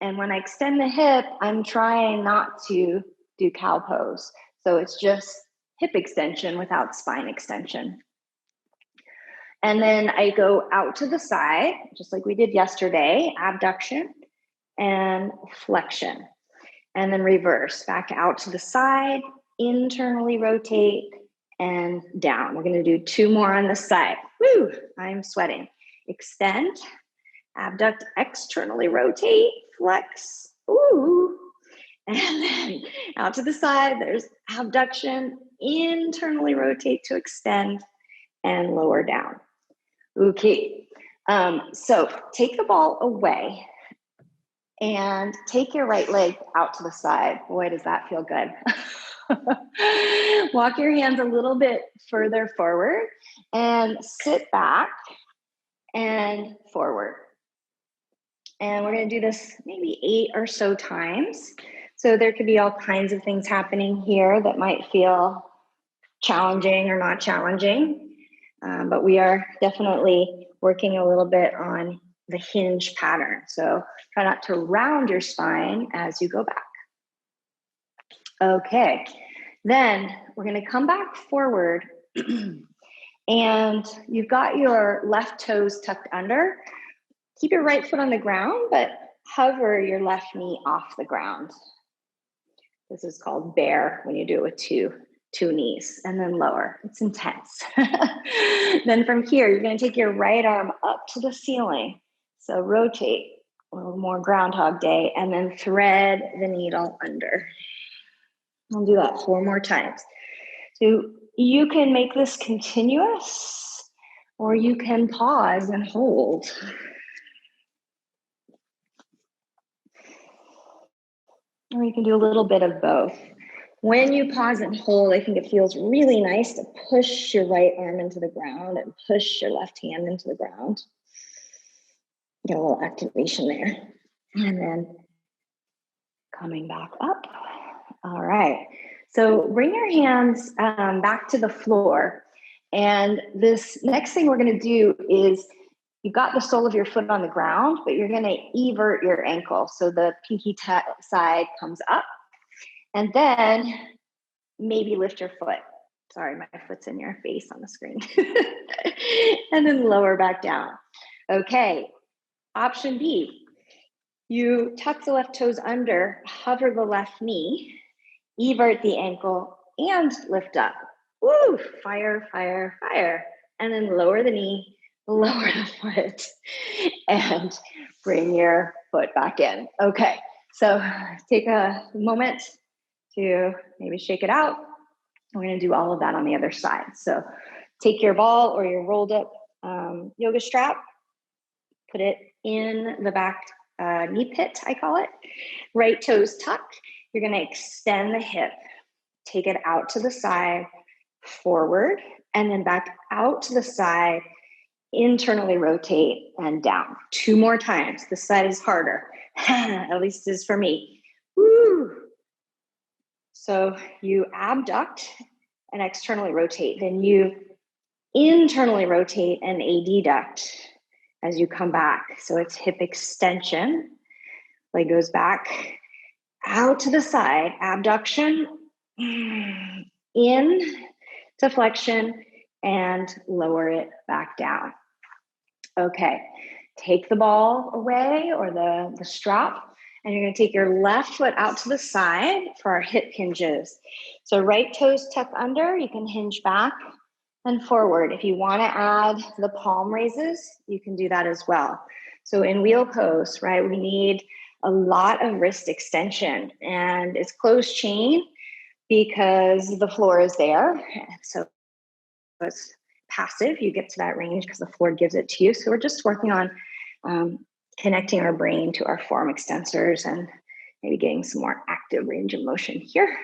And when I extend the hip, I'm trying not to do cow pose. So it's just hip extension without spine extension. And then I go out to the side, just like we did yesterday, abduction and flexion. And then reverse, back out to the side, internally rotate, and down. We're going to do two more on the side. Woo, I'm sweating. Extend, abduct, externally rotate, flex. Ooh. And then out to the side, there's abduction, internally rotate to extend, and lower down. Okay, so take the ball away and take your right leg out to the side. Boy, does that feel good. Walk your hands a little bit further forward and sit back and forward. And we're going to do this maybe 8 or so times. So there could be all kinds of things happening here that might feel challenging or not challenging. But we are definitely working a little bit on the hinge pattern. So try not to round your spine as you go back. Okay, then we're going to come back forward and you've got your left toes tucked under. Keep your right foot on the ground, but hover your left knee off the ground. This is called bear when you do it with two knees, and then lower. It's intense. Then from here, you're going to take your right arm up to the ceiling. So rotate, a little more Groundhog Day, and then thread the needle under. I'll do that 4 more times. So you can make this continuous, or you can pause and hold. Or you can do a little bit of both. When you pause and hold, I think it feels really nice to push your right arm into the ground and push your left hand into the ground. Get a little activation there. And then coming back up. All right. So bring your hands back to the floor. And this next thing we're going to do is you've got the sole of your foot on the ground, but you're going to evert your ankle. So the pinky side comes up. And then maybe lift your foot. Sorry, my foot's in your face on the screen. And then lower back down. Okay, Option B, you tuck the left toes under, hover the left knee, evert the ankle, and lift up. Woo, fire, fire, fire. And then lower the knee, lower the foot, and bring your foot back in. Okay, so take a moment to maybe shake it out. We're gonna do all of that on the other side. So take your ball or your rolled up yoga strap, put it in the back knee pit, I call it. Right toes tucked. You're gonna extend the hip, take it out to the side, forward, and then back out to the side, internally rotate and down. 2 more times. This side is harder, at least it is for me. Woo! So you abduct and externally rotate. Then you internally rotate and adduct as you come back. So it's hip extension, leg goes back, out to the side, abduction, in to flexion, and lower it back down. Okay, take the ball away or the strap, and you're gonna take your left foot out to the side for our hip hinges. So right toes tuck under, you can hinge back and forward. If you wanna add the palm raises, you can do that as well. So in wheel pose, right, we need a lot of wrist extension, and it's closed chain because the floor is there. So it's passive. You get to that range because the floor gives it to you. So we're just working on connecting our brain to our forearm extensors and maybe getting some more active range of motion here.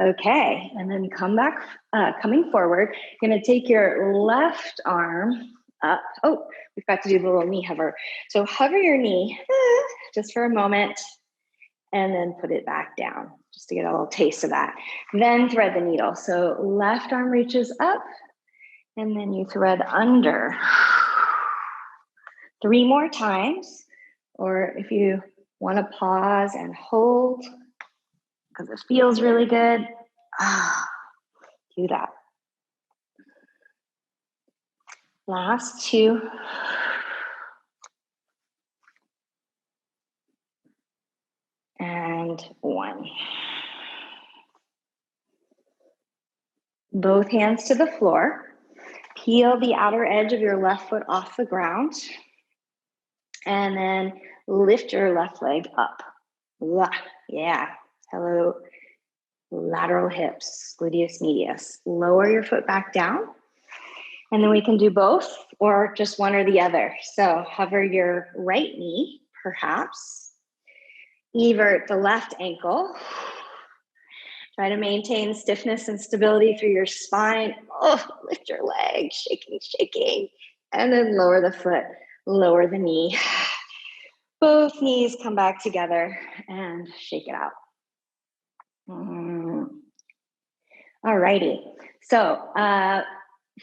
Okay, and then coming forward, you're gonna take your left arm up. Oh, we've got to do the little knee hover. So hover your knee just for a moment and then put it back down just to get a little taste of that. Then thread the needle. So left arm reaches up and then you thread under. 3 more times, or if you want to pause and hold because it feels really good, do that. Last 2. And 1. Both hands to the floor. Peel the outer edge of your left foot off the ground. And then lift your left leg up. Yeah. Hello. Lateral hips, gluteus medius. Lower your foot back down. And then we can do both or just one or the other. So hover your right knee, perhaps. Evert the left ankle. Try to maintain stiffness and stability through your spine. Oh, lift your leg, shaking, shaking. And then lower the foot, lower the knee. Both knees come back together and shake it out. All righty. So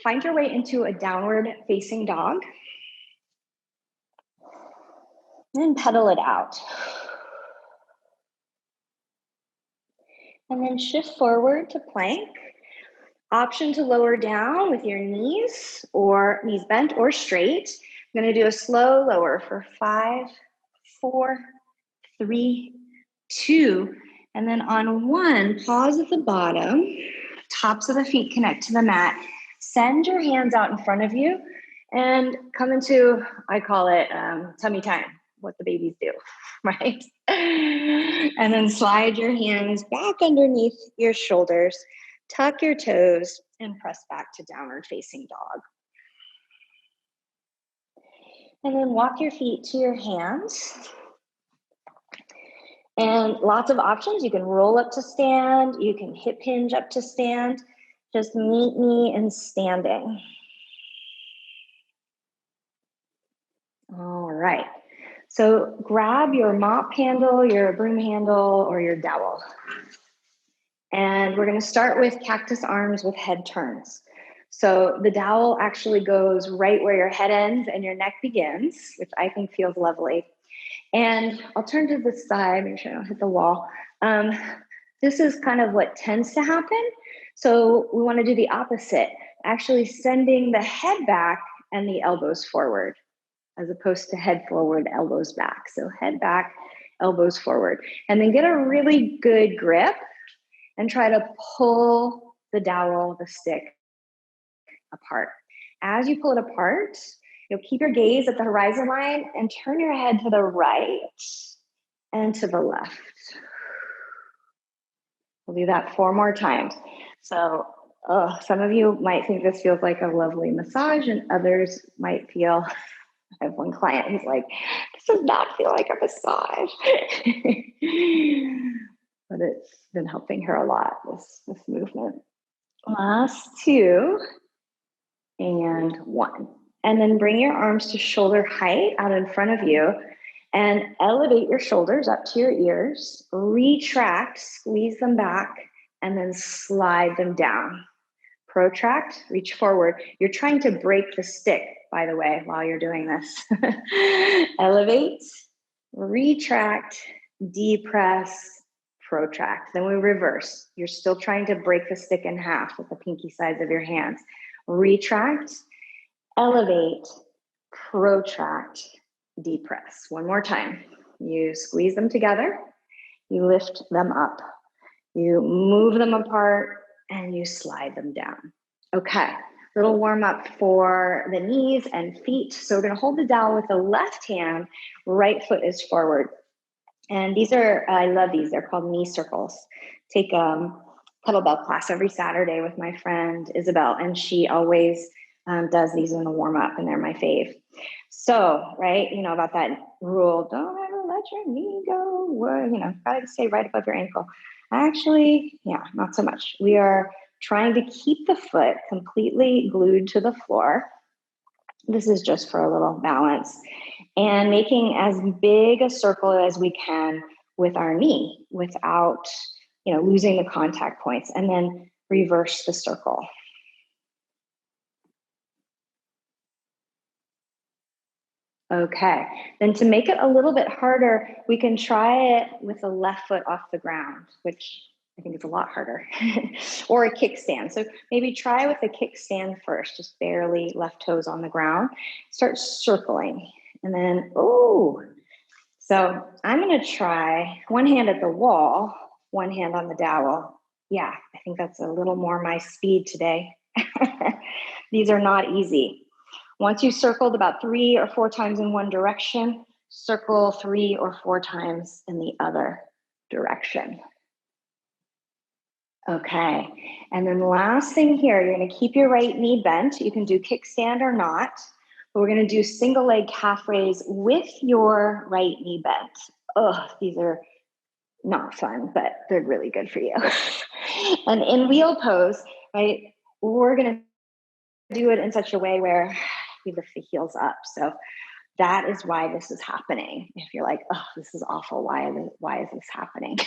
find your way into a downward facing dog. And pedal it out. And then shift forward to plank. Option to lower down with your knees or knees bent or straight. I'm going to do a slow lower for 5, 4, 3, 2, and then on 1, pause at the bottom. Tops of the feet connect to the mat. Send your hands out in front of you and come into, I call it tummy time, what the babies do, right? And then slide your hands back underneath your shoulders, tuck your toes, and press back to downward facing dog. And then walk your feet to your hands. And lots of options. You can roll up to stand. You can hip hinge up to stand. Just meet me in standing. All right. So grab your mop handle, your broom handle, or your dowel. And we're going to start with cactus arms with head turns. So the dowel actually goes right where your head ends and your neck begins, which I think feels lovely. And I'll turn to the side, make sure I don't hit the wall. This is kind of what tends to happen. So we want to do the opposite, actually sending the head back and the elbows forward. as opposed to head forward, elbows back. So head back, elbows forward. And then get a really good grip and try to pull the dowel, the stick, apart. As you pull it apart, you'll keep your gaze at the horizon line and turn your head to the right and to the left. We'll do that 4 more times. So some of you might think this feels like a lovely massage, and others might feel, I have one client who's like, this does not feel like a massage. But it's been helping her a lot, this movement. Last 2 and 1. And then bring your arms to shoulder height out in front of you and elevate your shoulders up to your ears, retract, squeeze them back, and then slide them down. Protract, reach forward. You're trying to break the stick, by the way, while you're doing this. Elevate, retract, depress, protract. Then we reverse. You're still trying to break the stick in half with the pinky sides of your hands. Retract, elevate, protract, depress. One more time. You squeeze them together, you lift them up, you move them apart, and you slide them down. Okay, little warm up for the knees and feet. So we're gonna hold the dowel with the left hand, right foot is forward. And these are, I love these, they're called knee circles. Take kettlebell class every Saturday with my friend Isabel, and she always does these in the warm up, and they're my fave. So, right, you know about that rule, don't ever let your knee go, gotta stay right above your ankle. Actually, yeah, not so much. We are trying to keep the foot completely glued to the floor. This is just for a little balance, and making as big a circle as we can with our knee without, losing the contact points, and then reverse the circle. Okay, then to make it a little bit harder, we can try it with the left foot off the ground, which I think is a lot harder, or a kickstand. So maybe try with a kickstand first, just barely left toes on the ground. Start circling, and then, so I'm gonna try one hand at the wall, one hand on the dowel. Yeah, I think that's a little more my speed today. These are not easy. Once you circled about 3 or 4 times in one direction, circle 3 or 4 times in the other direction. Okay, and then the last thing here, you're gonna keep your right knee bent. You can do kickstand or not, but we're gonna do single leg calf raise with your right knee bent. These are not fun, but they're really good for you. And in wheel pose, right, we're gonna do it in such a way where we lift the heels up. So that is why this is happening. If you're like, this is awful, why is this happening?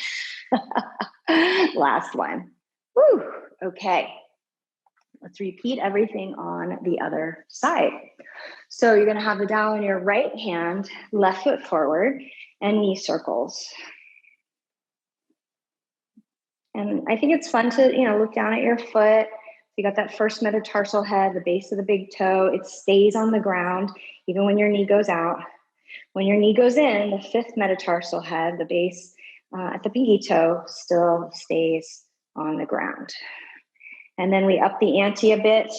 Last one. Whew. Okay, let's repeat everything on the other side. So you're gonna have the dowel in your right hand, left foot forward, and knee circles. And I think it's fun to, look down at your foot. You got that first metatarsal head, the base of the big toe. It stays on the ground, even when your knee goes out. When your knee goes in, the 5th metatarsal head, the base at the pinky toe, still stays on the ground. And then we up the ante a bit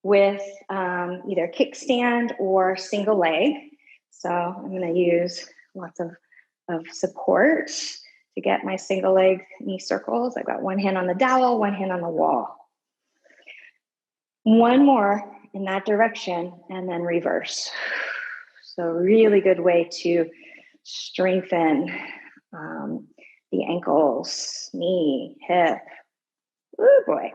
with either kickstand or single leg. So I'm going to use lots of support to get my single leg knee circles. I've got one hand on the dowel, one hand on the wall. One more in that direction, and then reverse. So really good way to strengthen the ankles, knee, hip. Oh boy.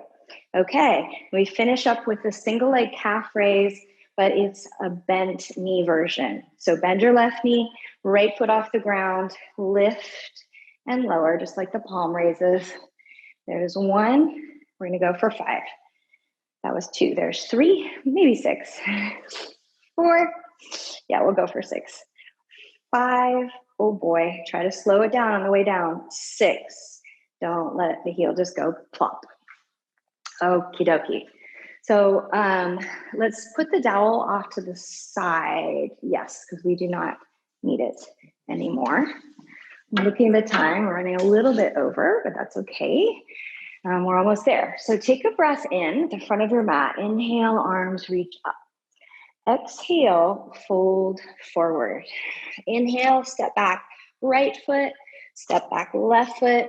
Okay, we finish up with the single leg calf raise, but it's a bent knee version. So bend your left knee, right foot off the ground, lift and lower, just like the palm raises. There's 1. We're gonna go for 5. That was 2. There's 3, maybe 6, 4. Yeah, we'll go for 6. 5. Oh boy, try to slow it down on the way down. 6. Don't let the heel just go plop. Okie dokie. So let's put the dowel off to the side. Yes, because we do not need it anymore. I'm looking at the time, we're running a little bit over, but that's okay. We're almost there. So take a breath in at the front of your mat. Inhale, arms reach up. Exhale, fold forward. Inhale, step back, right foot, step back, left foot.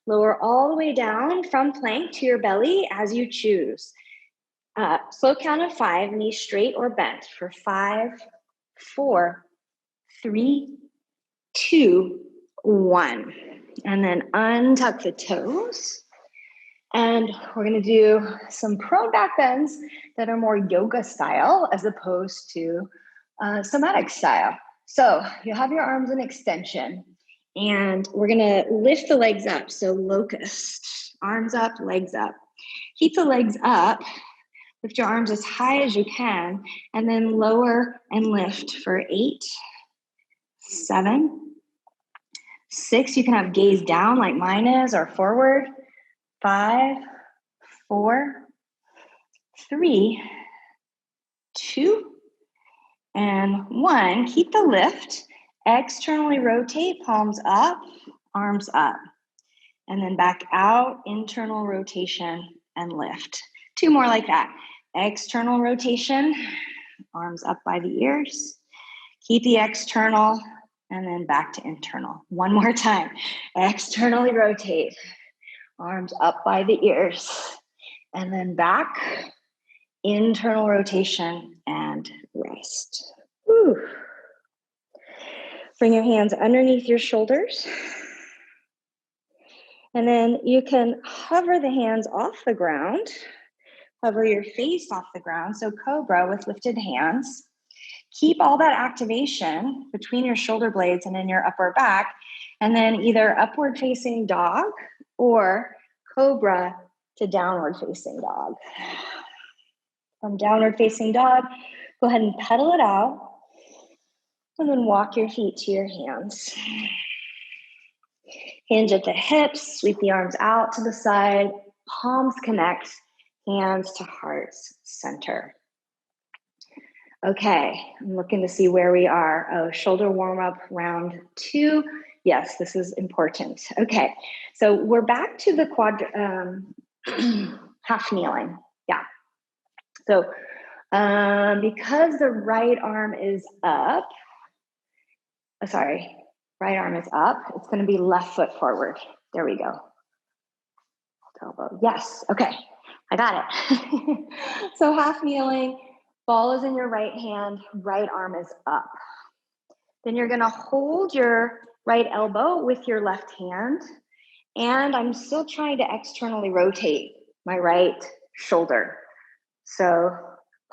Lower all the way down from plank to your belly as you choose. Slow count of 5, knees straight or bent for 5, 4, 3, 2, 1. And then untuck the toes. And we're going to do some prone back bends that are more yoga style as opposed to somatic style. So you have your arms in extension and we're going to lift the legs up. So locust, arms up, legs up. Keep the legs up. Lift your arms as high as you can and then lower and lift for 8, 7, 6. You can have gaze down like mine is or forward. 5, 4, 3, 2, and 1. Keep the lift. Externally rotate, palms up, arms up. And then back out, internal rotation and lift. 2 more like that. External rotation, arms up by the ears. Keep the external and then back to internal. 1 more time. Externally rotate. Arms up by the ears, and then back, internal rotation, and rest. Whew. Bring your hands underneath your shoulders. And then you can hover the hands off the ground, hover your face off the ground. So cobra with lifted hands. Keep all that activation between your shoulder blades and in your upper back, and then either upward facing dog or cobra to downward facing dog. From downward facing dog, go ahead and pedal it out and then walk your feet to your hands. Hinge at the hips, sweep the arms out to the side, palms connect, hands to heart's center. Okay, I'm looking to see where we are. Oh, shoulder warm up round 2. Yes, this is important. Okay, so we're back to the half kneeling. Yeah. So because the right arm is up, right arm is up, it's going to be left foot forward. There we go. Elbow. Yes. Okay, I got it. So half kneeling. Ball is in your right hand, right arm is up. Then you're gonna hold your right elbow with your left hand, and I'm still trying to externally rotate my right shoulder. So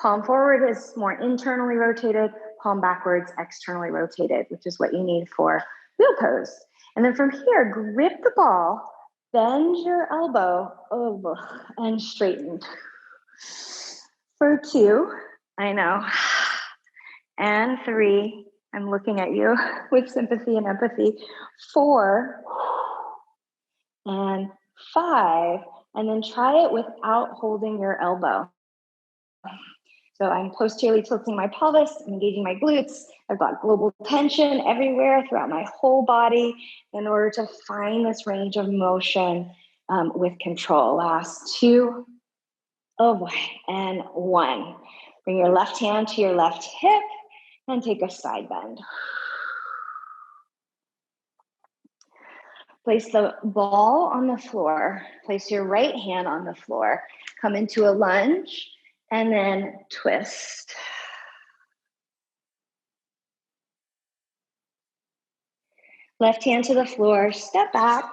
palm forward is more internally rotated, palm backwards, externally rotated, which is what you need for wheel pose. And then from here, grip the ball, bend your elbow over and straighten. For 2, I know. And 3, I'm looking at you with sympathy and empathy. 4, and 5, and then try it without holding your elbow. So I'm posteriorly tilting my pelvis, I'm engaging my glutes. I've got global tension everywhere throughout my whole body in order to find this range of motion with control. Last 2, oh boy, and 1. Bring your left hand to your left hip and take a side bend. Place the ball on the floor. Place your right hand on the floor. Come into a lunge and then twist. Left hand to the floor, step back,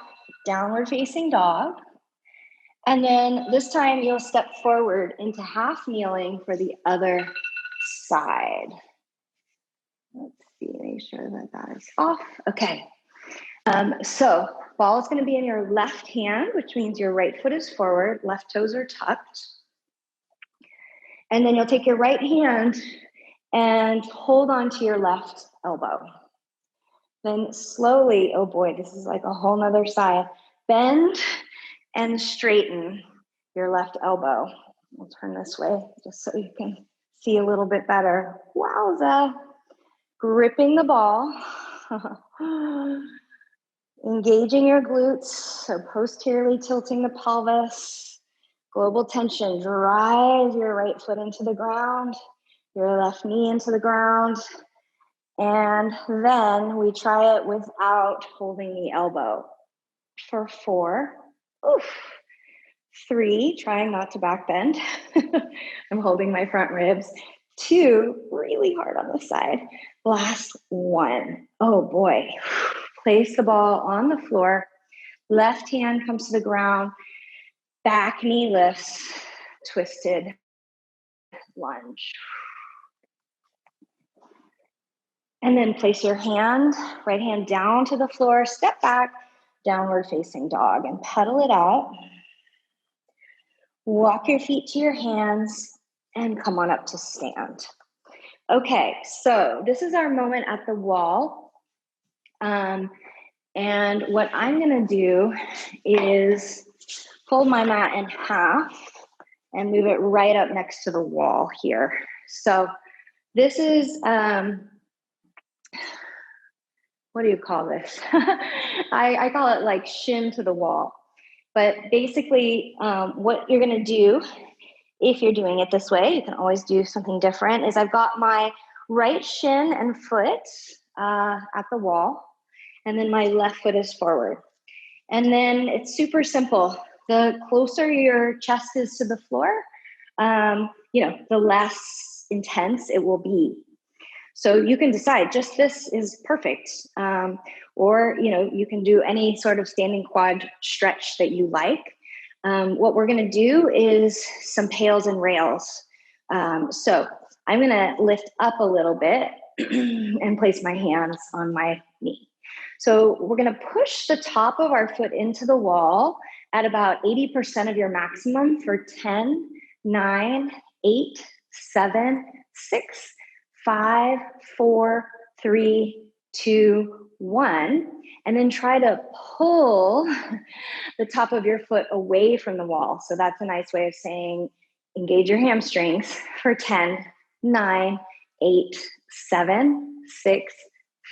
downward facing dog. And then this time you'll step forward into half kneeling for the other side. Let's see, make sure that that is off. Okay. So ball is going to be in your left hand, which means your right foot is forward, left toes are tucked. And then you'll take your right hand and hold on to your left elbow. Then slowly, oh boy, this is like a whole nother side. Bend and straighten your left elbow. We'll turn this way just so you can see a little bit better. Wowza. Gripping the ball. Engaging your glutes, so posteriorly tilting the pelvis. Global tension, drive your right foot into the ground, your left knee into the ground, and then we try it without holding the elbow. For 4, oof, 3, trying not to back bend. I'm holding my front ribs. 2, really hard on the side. Last 1, oh boy. Place the ball on the floor. Left hand comes to the ground. Back knee lifts. Twisted lunge. And then place your hand, right hand down to the floor. Step back, downward facing dog, and pedal it out. Walk your feet to your hands and come on up to stand. Okay, so this is our moment at the wall. And what I'm gonna do is fold my mat in half and move it right up next to the wall here. So this is, what do you call this? I call it like shin to the wall. But basically what you're gonna do, if you're doing it this way, you can always do something different, is I've got my right shin and foot at the wall, and then my left foot is forward. And then it's super simple. The closer your chest is to the floor, the less intense it will be. So you can decide just this is perfect. Or you can do any sort of standing quad stretch that you like. What we're gonna do is some pails and rails. So I'm gonna lift up a little bit and place my hands on my knee. So we're gonna push the top of our foot into the wall at about 80% of your maximum for 10, 9, 8, 7, 6, 5, 4, 3, 2, 1. And then try to pull the top of your foot away from the wall. So that's a nice way of saying engage your hamstrings for 10, 9, 8, 7, 6,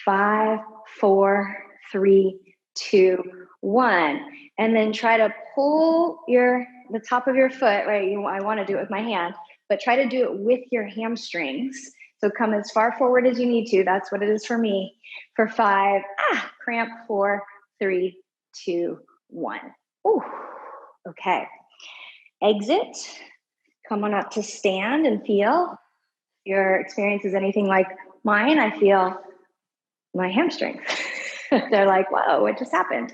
5, 4, 3, 2, 1. And then try to pull the top of your foot, right? I want to do it with my hand, but try to do it with your hamstrings. So come as far forward as you need to. That's what it is for me. For 5, cramp, 4, 3, 2, 1. Ooh, okay. Exit. Come on up to stand and feel. Your experience is anything like mine, I feel my hamstrings. They're like, whoa, what just happened?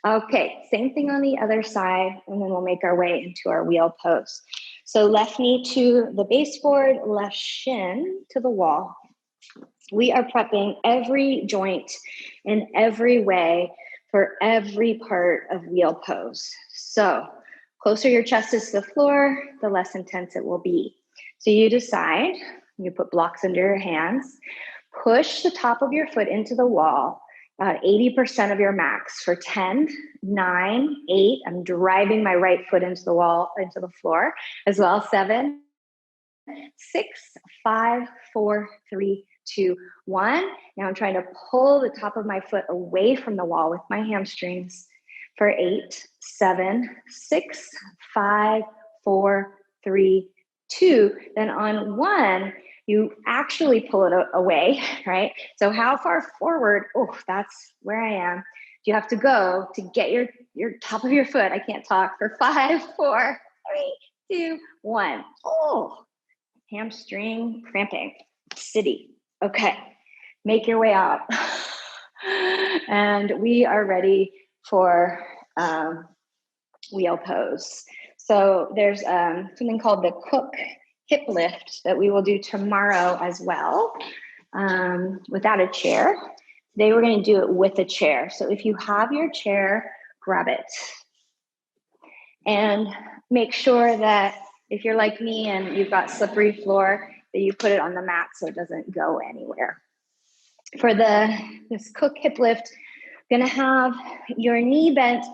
Okay, same thing on the other side, and then we'll make our way into our wheel pose. So left knee to the baseboard, left shin to the wall. We are prepping every joint in every way for every part of wheel pose. So closer your chest is to the floor, the less intense it will be. So you decide, you put blocks under your hands, push the top of your foot into the wall, 80% of your max for 10, 9, 8. I'm driving my right foot into the wall, into the floor as well. 7, 6, 5, 4, 3, 2, 1. Now I'm trying to pull the top of my foot away from the wall with my hamstrings for 8, 7, 6, 5, 4, 3, 2. Then on 1, you actually pull it away, right? So how far forward, that's where I am. You have to go to get your top of your foot. I can't talk for 5, 4, 3, 2, 1. Oh, hamstring cramping, city. Okay, make your way out. And we are ready for wheel pose. So there's something called the Cook hip lift that we will do tomorrow as well, without a chair. Today we're going to do it with a chair. So if you have your chair, grab it. And make sure that if you're like me and you've got slippery floor, that you put it on the mat so it doesn't go anywhere. For this Cook hip lift, going to have your knee bent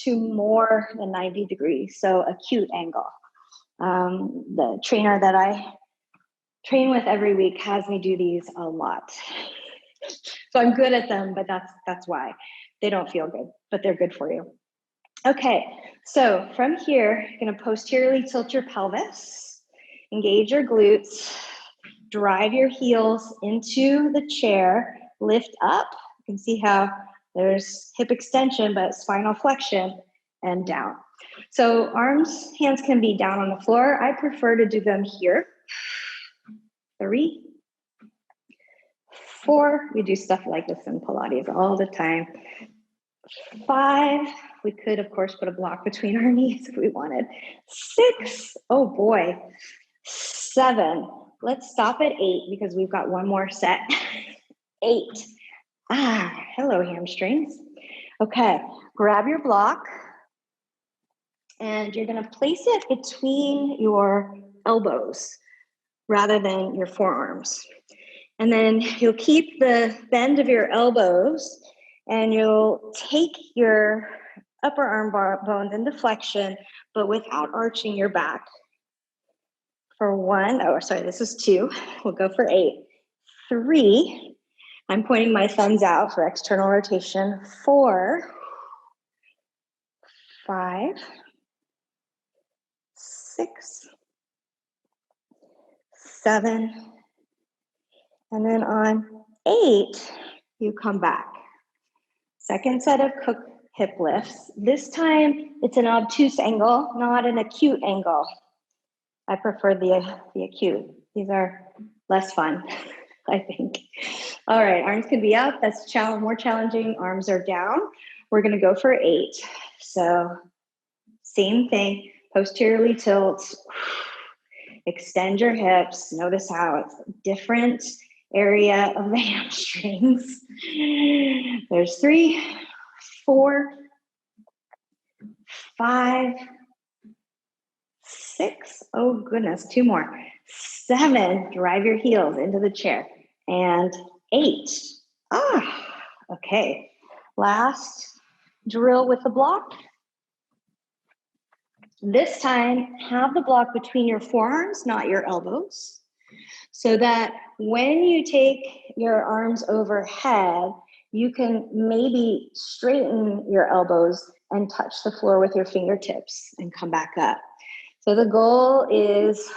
to more than 90 degrees, so acute angle. The trainer that I train with every week has me do these a lot. So I'm good at them, but that's why. They don't feel good, but they're good for you. Okay, so from here, you're gonna posteriorly tilt your pelvis, engage your glutes, drive your heels into the chair, lift up. You can see how there's hip extension, but spinal flexion, and down. So arms, hands can be down on the floor. I prefer to do them here. 3, 4, we do stuff like this in Pilates all the time. 5, we could, of course, put a block between our knees if we wanted. 6, oh boy. 7, let's stop at 8 because we've got one more set. 8, hello hamstrings. Okay, grab your block and you're gonna place it between your elbows rather than your forearms. And then you'll keep the bend of your elbows and you'll take your upper arm bones into flexion, but without arching your back. For 1, oh, sorry, this is 2. We'll go for 8. 3, I'm pointing my thumbs out for external rotation. 4, 5, 6, 7, and then on 8, you come back. Second set of hip lifts. This time it's an obtuse angle, not an acute angle. I prefer the acute. These are less fun, I think. All right, arms can be up. That's more challenging. Arms are down. We're gonna go for 8. So same thing, posteriorly tilt, extend your hips. Notice how it's a different area of the hamstrings. There's 3, 4, 5, 6, oh goodness, 2 more. 7, drive your heels into the chair. And 8, okay. Last drill with the block. This time, have the block between your forearms, not your elbows, so that when you take your arms overhead, you can maybe straighten your elbows and touch the floor with your fingertips and come back up. So the goal is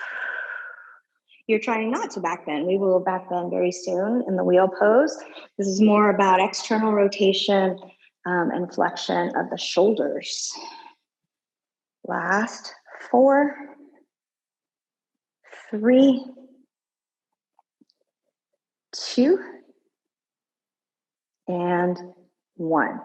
you're trying not to back bend. We will back bend very soon in the wheel pose. This is more about external rotation and flexion of the shoulders. Last 4, 3, 2, and 1.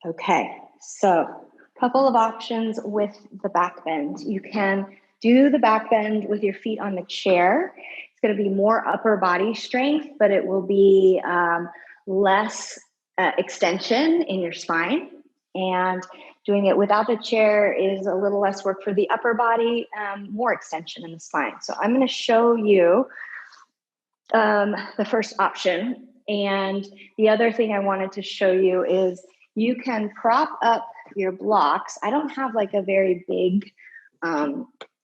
Okay, so a couple of options with the back bend. You can do the back bend with your feet on the chair. It's going to be more upper body strength, but it will be less extension in your spine. And doing it without the chair is a little less work for the upper body, more extension in the spine. So I'm going to show you the first option. And the other thing I wanted to show you is you can prop up your blocks. I don't have like a very big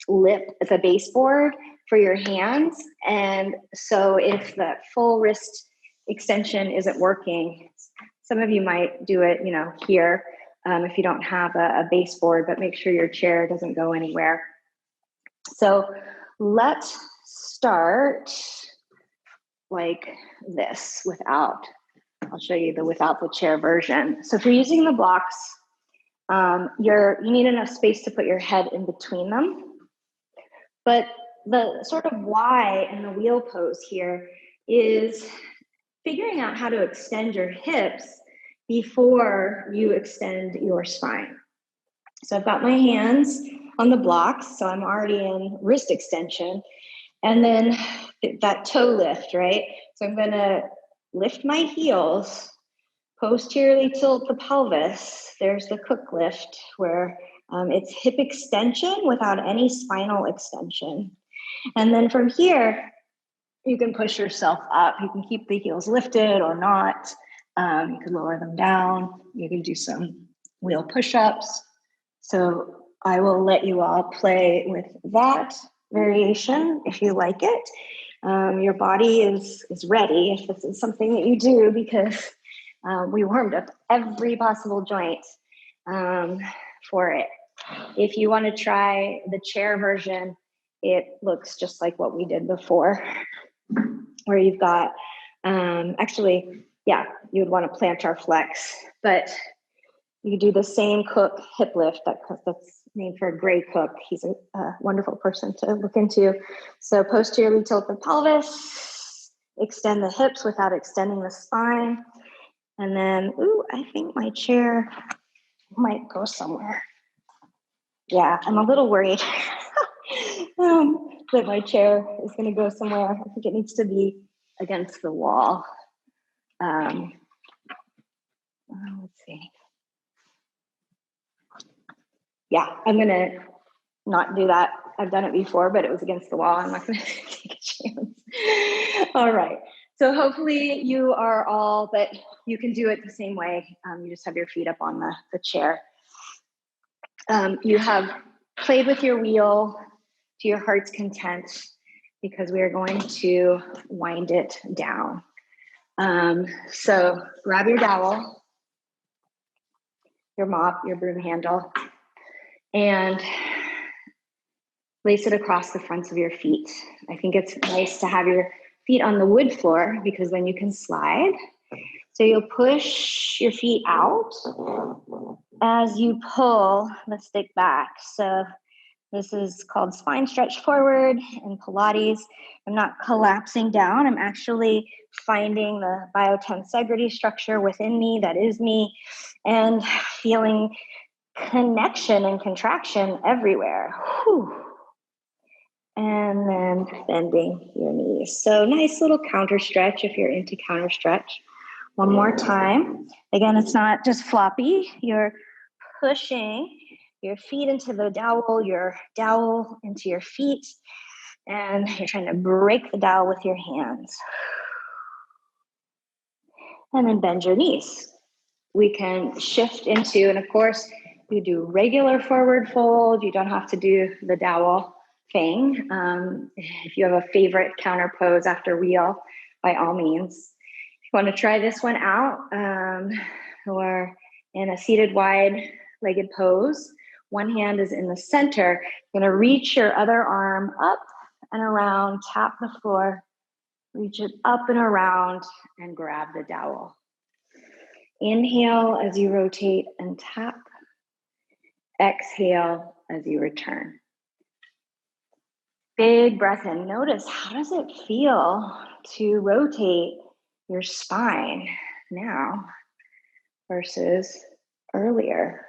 lip as a baseboard for your hands. And so if the full wrist extension isn't working, some of you might do it, here if you don't have a baseboard, but make sure your chair doesn't go anywhere. So let's start like this without, I'll show you the without the chair version. So if you're using the blocks, you need enough space to put your head in between them. But the sort of why in the wheel pose here is figuring out how to extend your hips before you extend your spine. So I've got my hands on the blocks, so I'm already in wrist extension. And then that toe lift, right? So I'm gonna lift my heels, posteriorly tilt the pelvis. There's the cook lift where it's hip extension without any spinal extension. And then from here, you can push yourself up. You can keep the heels lifted or not. You can lower them down. You can do some wheel push-ups. So I will let you all play with that variation if you like it. Your body is ready if this is something that you do, because we warmed up every possible joint for it. If you want to try the chair version, it looks just like what we did before, where you've got, actually, yeah, you would want to plantar flex, but you do the same Cook hip lift that's named for Gray Cook. He's a wonderful person to look into. So posteriorly tilt the pelvis, extend the hips without extending the spine. And then, ooh, I think my chair might go somewhere. Yeah, I'm a little worried that my chair is going to go somewhere. I think it needs to be against the wall. Let's see. Yeah, I'm going to not do that. I've done it before, but it was against the wall. I'm not going to take a chance. All right. So hopefully you are all, but you can do it the same way. You just have your feet up on the chair. You have played with your wheel to your heart's content, because we are going to wind it down. So grab your dowel, your mop, your broom handle, and place it across the fronts of your feet. I think it's nice to have your feet on the wood floor, because then you can slide. So you'll push your feet out as you pull the stick back. So this is called spine stretch forward in Pilates. I'm not collapsing down. I'm actually finding the biotensegrity structure within me, that is me, and feeling connection and contraction everywhere. Whew. And then bending your knees. So nice little counter stretch if you're into counter stretch. One more time. Again, it's not just floppy. You're pushing your feet into the dowel, your dowel into your feet, and you're trying to break the dowel with your hands. And then bend your knees. We can shift into, and of course, you do regular forward fold. You don't have to do the dowel thing. If you have a favorite counter pose after wheel, by all means. If you want to try this one out, or in a seated wide-legged pose, one hand is in the center. You're going to reach your other arm up and around, tap the floor, reach it up and around, and grab the dowel. Inhale as you rotate and tap. Exhale as you return. Big breath in. Notice, how does it feel to rotate your spine now versus earlier?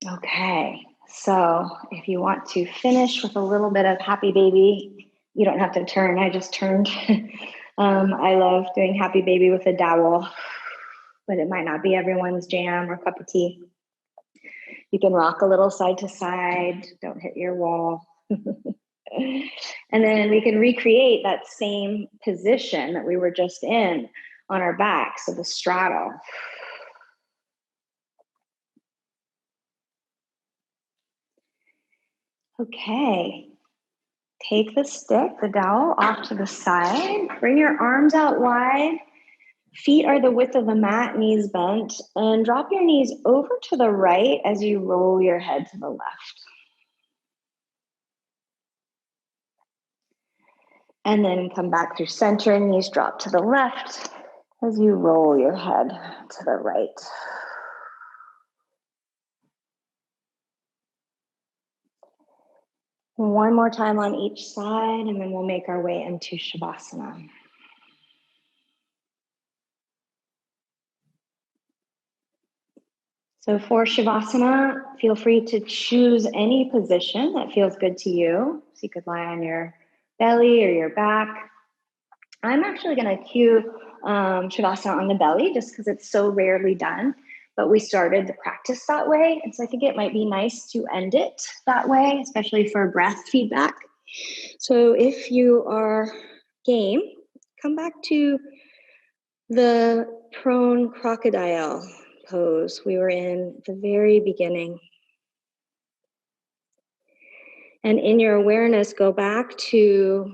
Okay, so if you want to finish with a little bit of happy baby, you don't have to turn. I just turned. I love doing happy baby with a dowel, but it might not be everyone's jam or cup of tea. You can rock a little side to side. Don't hit your wall. And then we can recreate that same position that we were just in on our back. So the straddle. Okay. Take the stick, the dowel, off to the side. Bring your arms out wide. Feet are the width of the mat, knees bent, and drop your knees over to the right as you roll your head to the left. And then come back through center, knees drop to the left as you roll your head to the right. One more time on each side, and then we'll make our way into Shavasana. So for Shavasana, feel free to choose any position that feels good to you. So you could lie on your belly or your back. I'm actually going to cue Shavasana on the belly just because it's so rarely done, but we started the practice that way. And so I think it might be nice to end it that way, especially for breath feedback. So if you are game, come back to the prone crocodile pose we were in at the very beginning. And in your awareness, go back to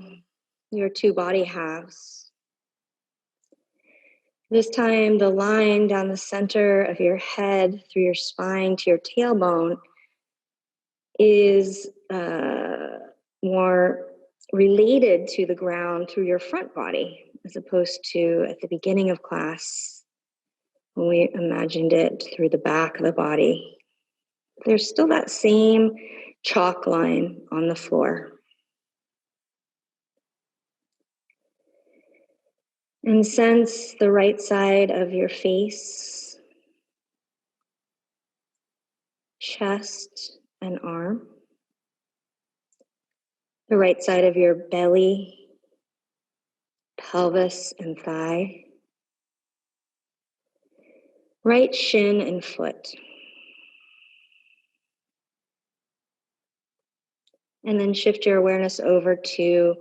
your two body halves. This time, the line down the center of your head through your spine to your tailbone is more related to the ground through your front body, as opposed to at the beginning of class when we imagined it through the back of the body. There's still that same chalk line on the floor. And sense the right side of your face, chest, and arm. The right side of your belly, pelvis, and thigh. Right shin and foot. And then shift your awareness over to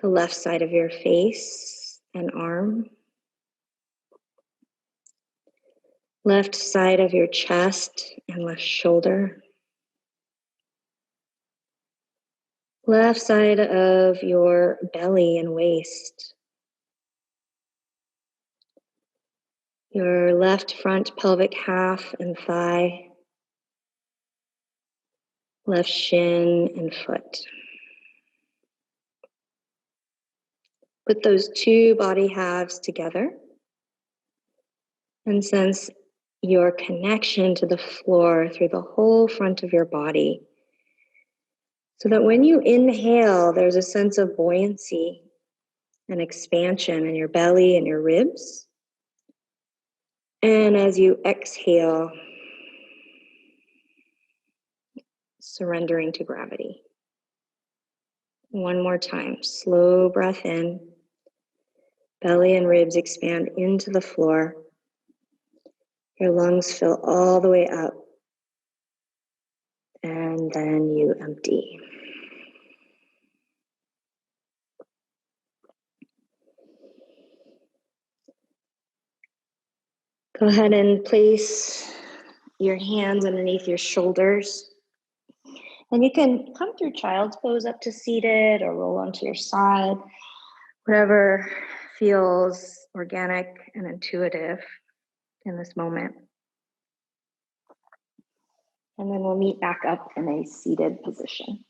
the left side of your face and arm. Left side of your chest and left shoulder. Left side of your belly and waist. Your left front pelvic half and thigh. Left shin and foot. Put those two body halves together and sense your connection to the floor through the whole front of your body. So that when you inhale, there's a sense of buoyancy and expansion in your belly and your ribs. And as you exhale, surrendering to gravity. One more time, slow breath in. Belly and ribs expand into the floor. Your lungs fill all the way up. And then you empty. Go ahead and place your hands underneath your shoulders. And you can come through child's pose up to seated or roll onto your side, whatever feels organic and intuitive in this moment. And then we'll meet back up in a seated position.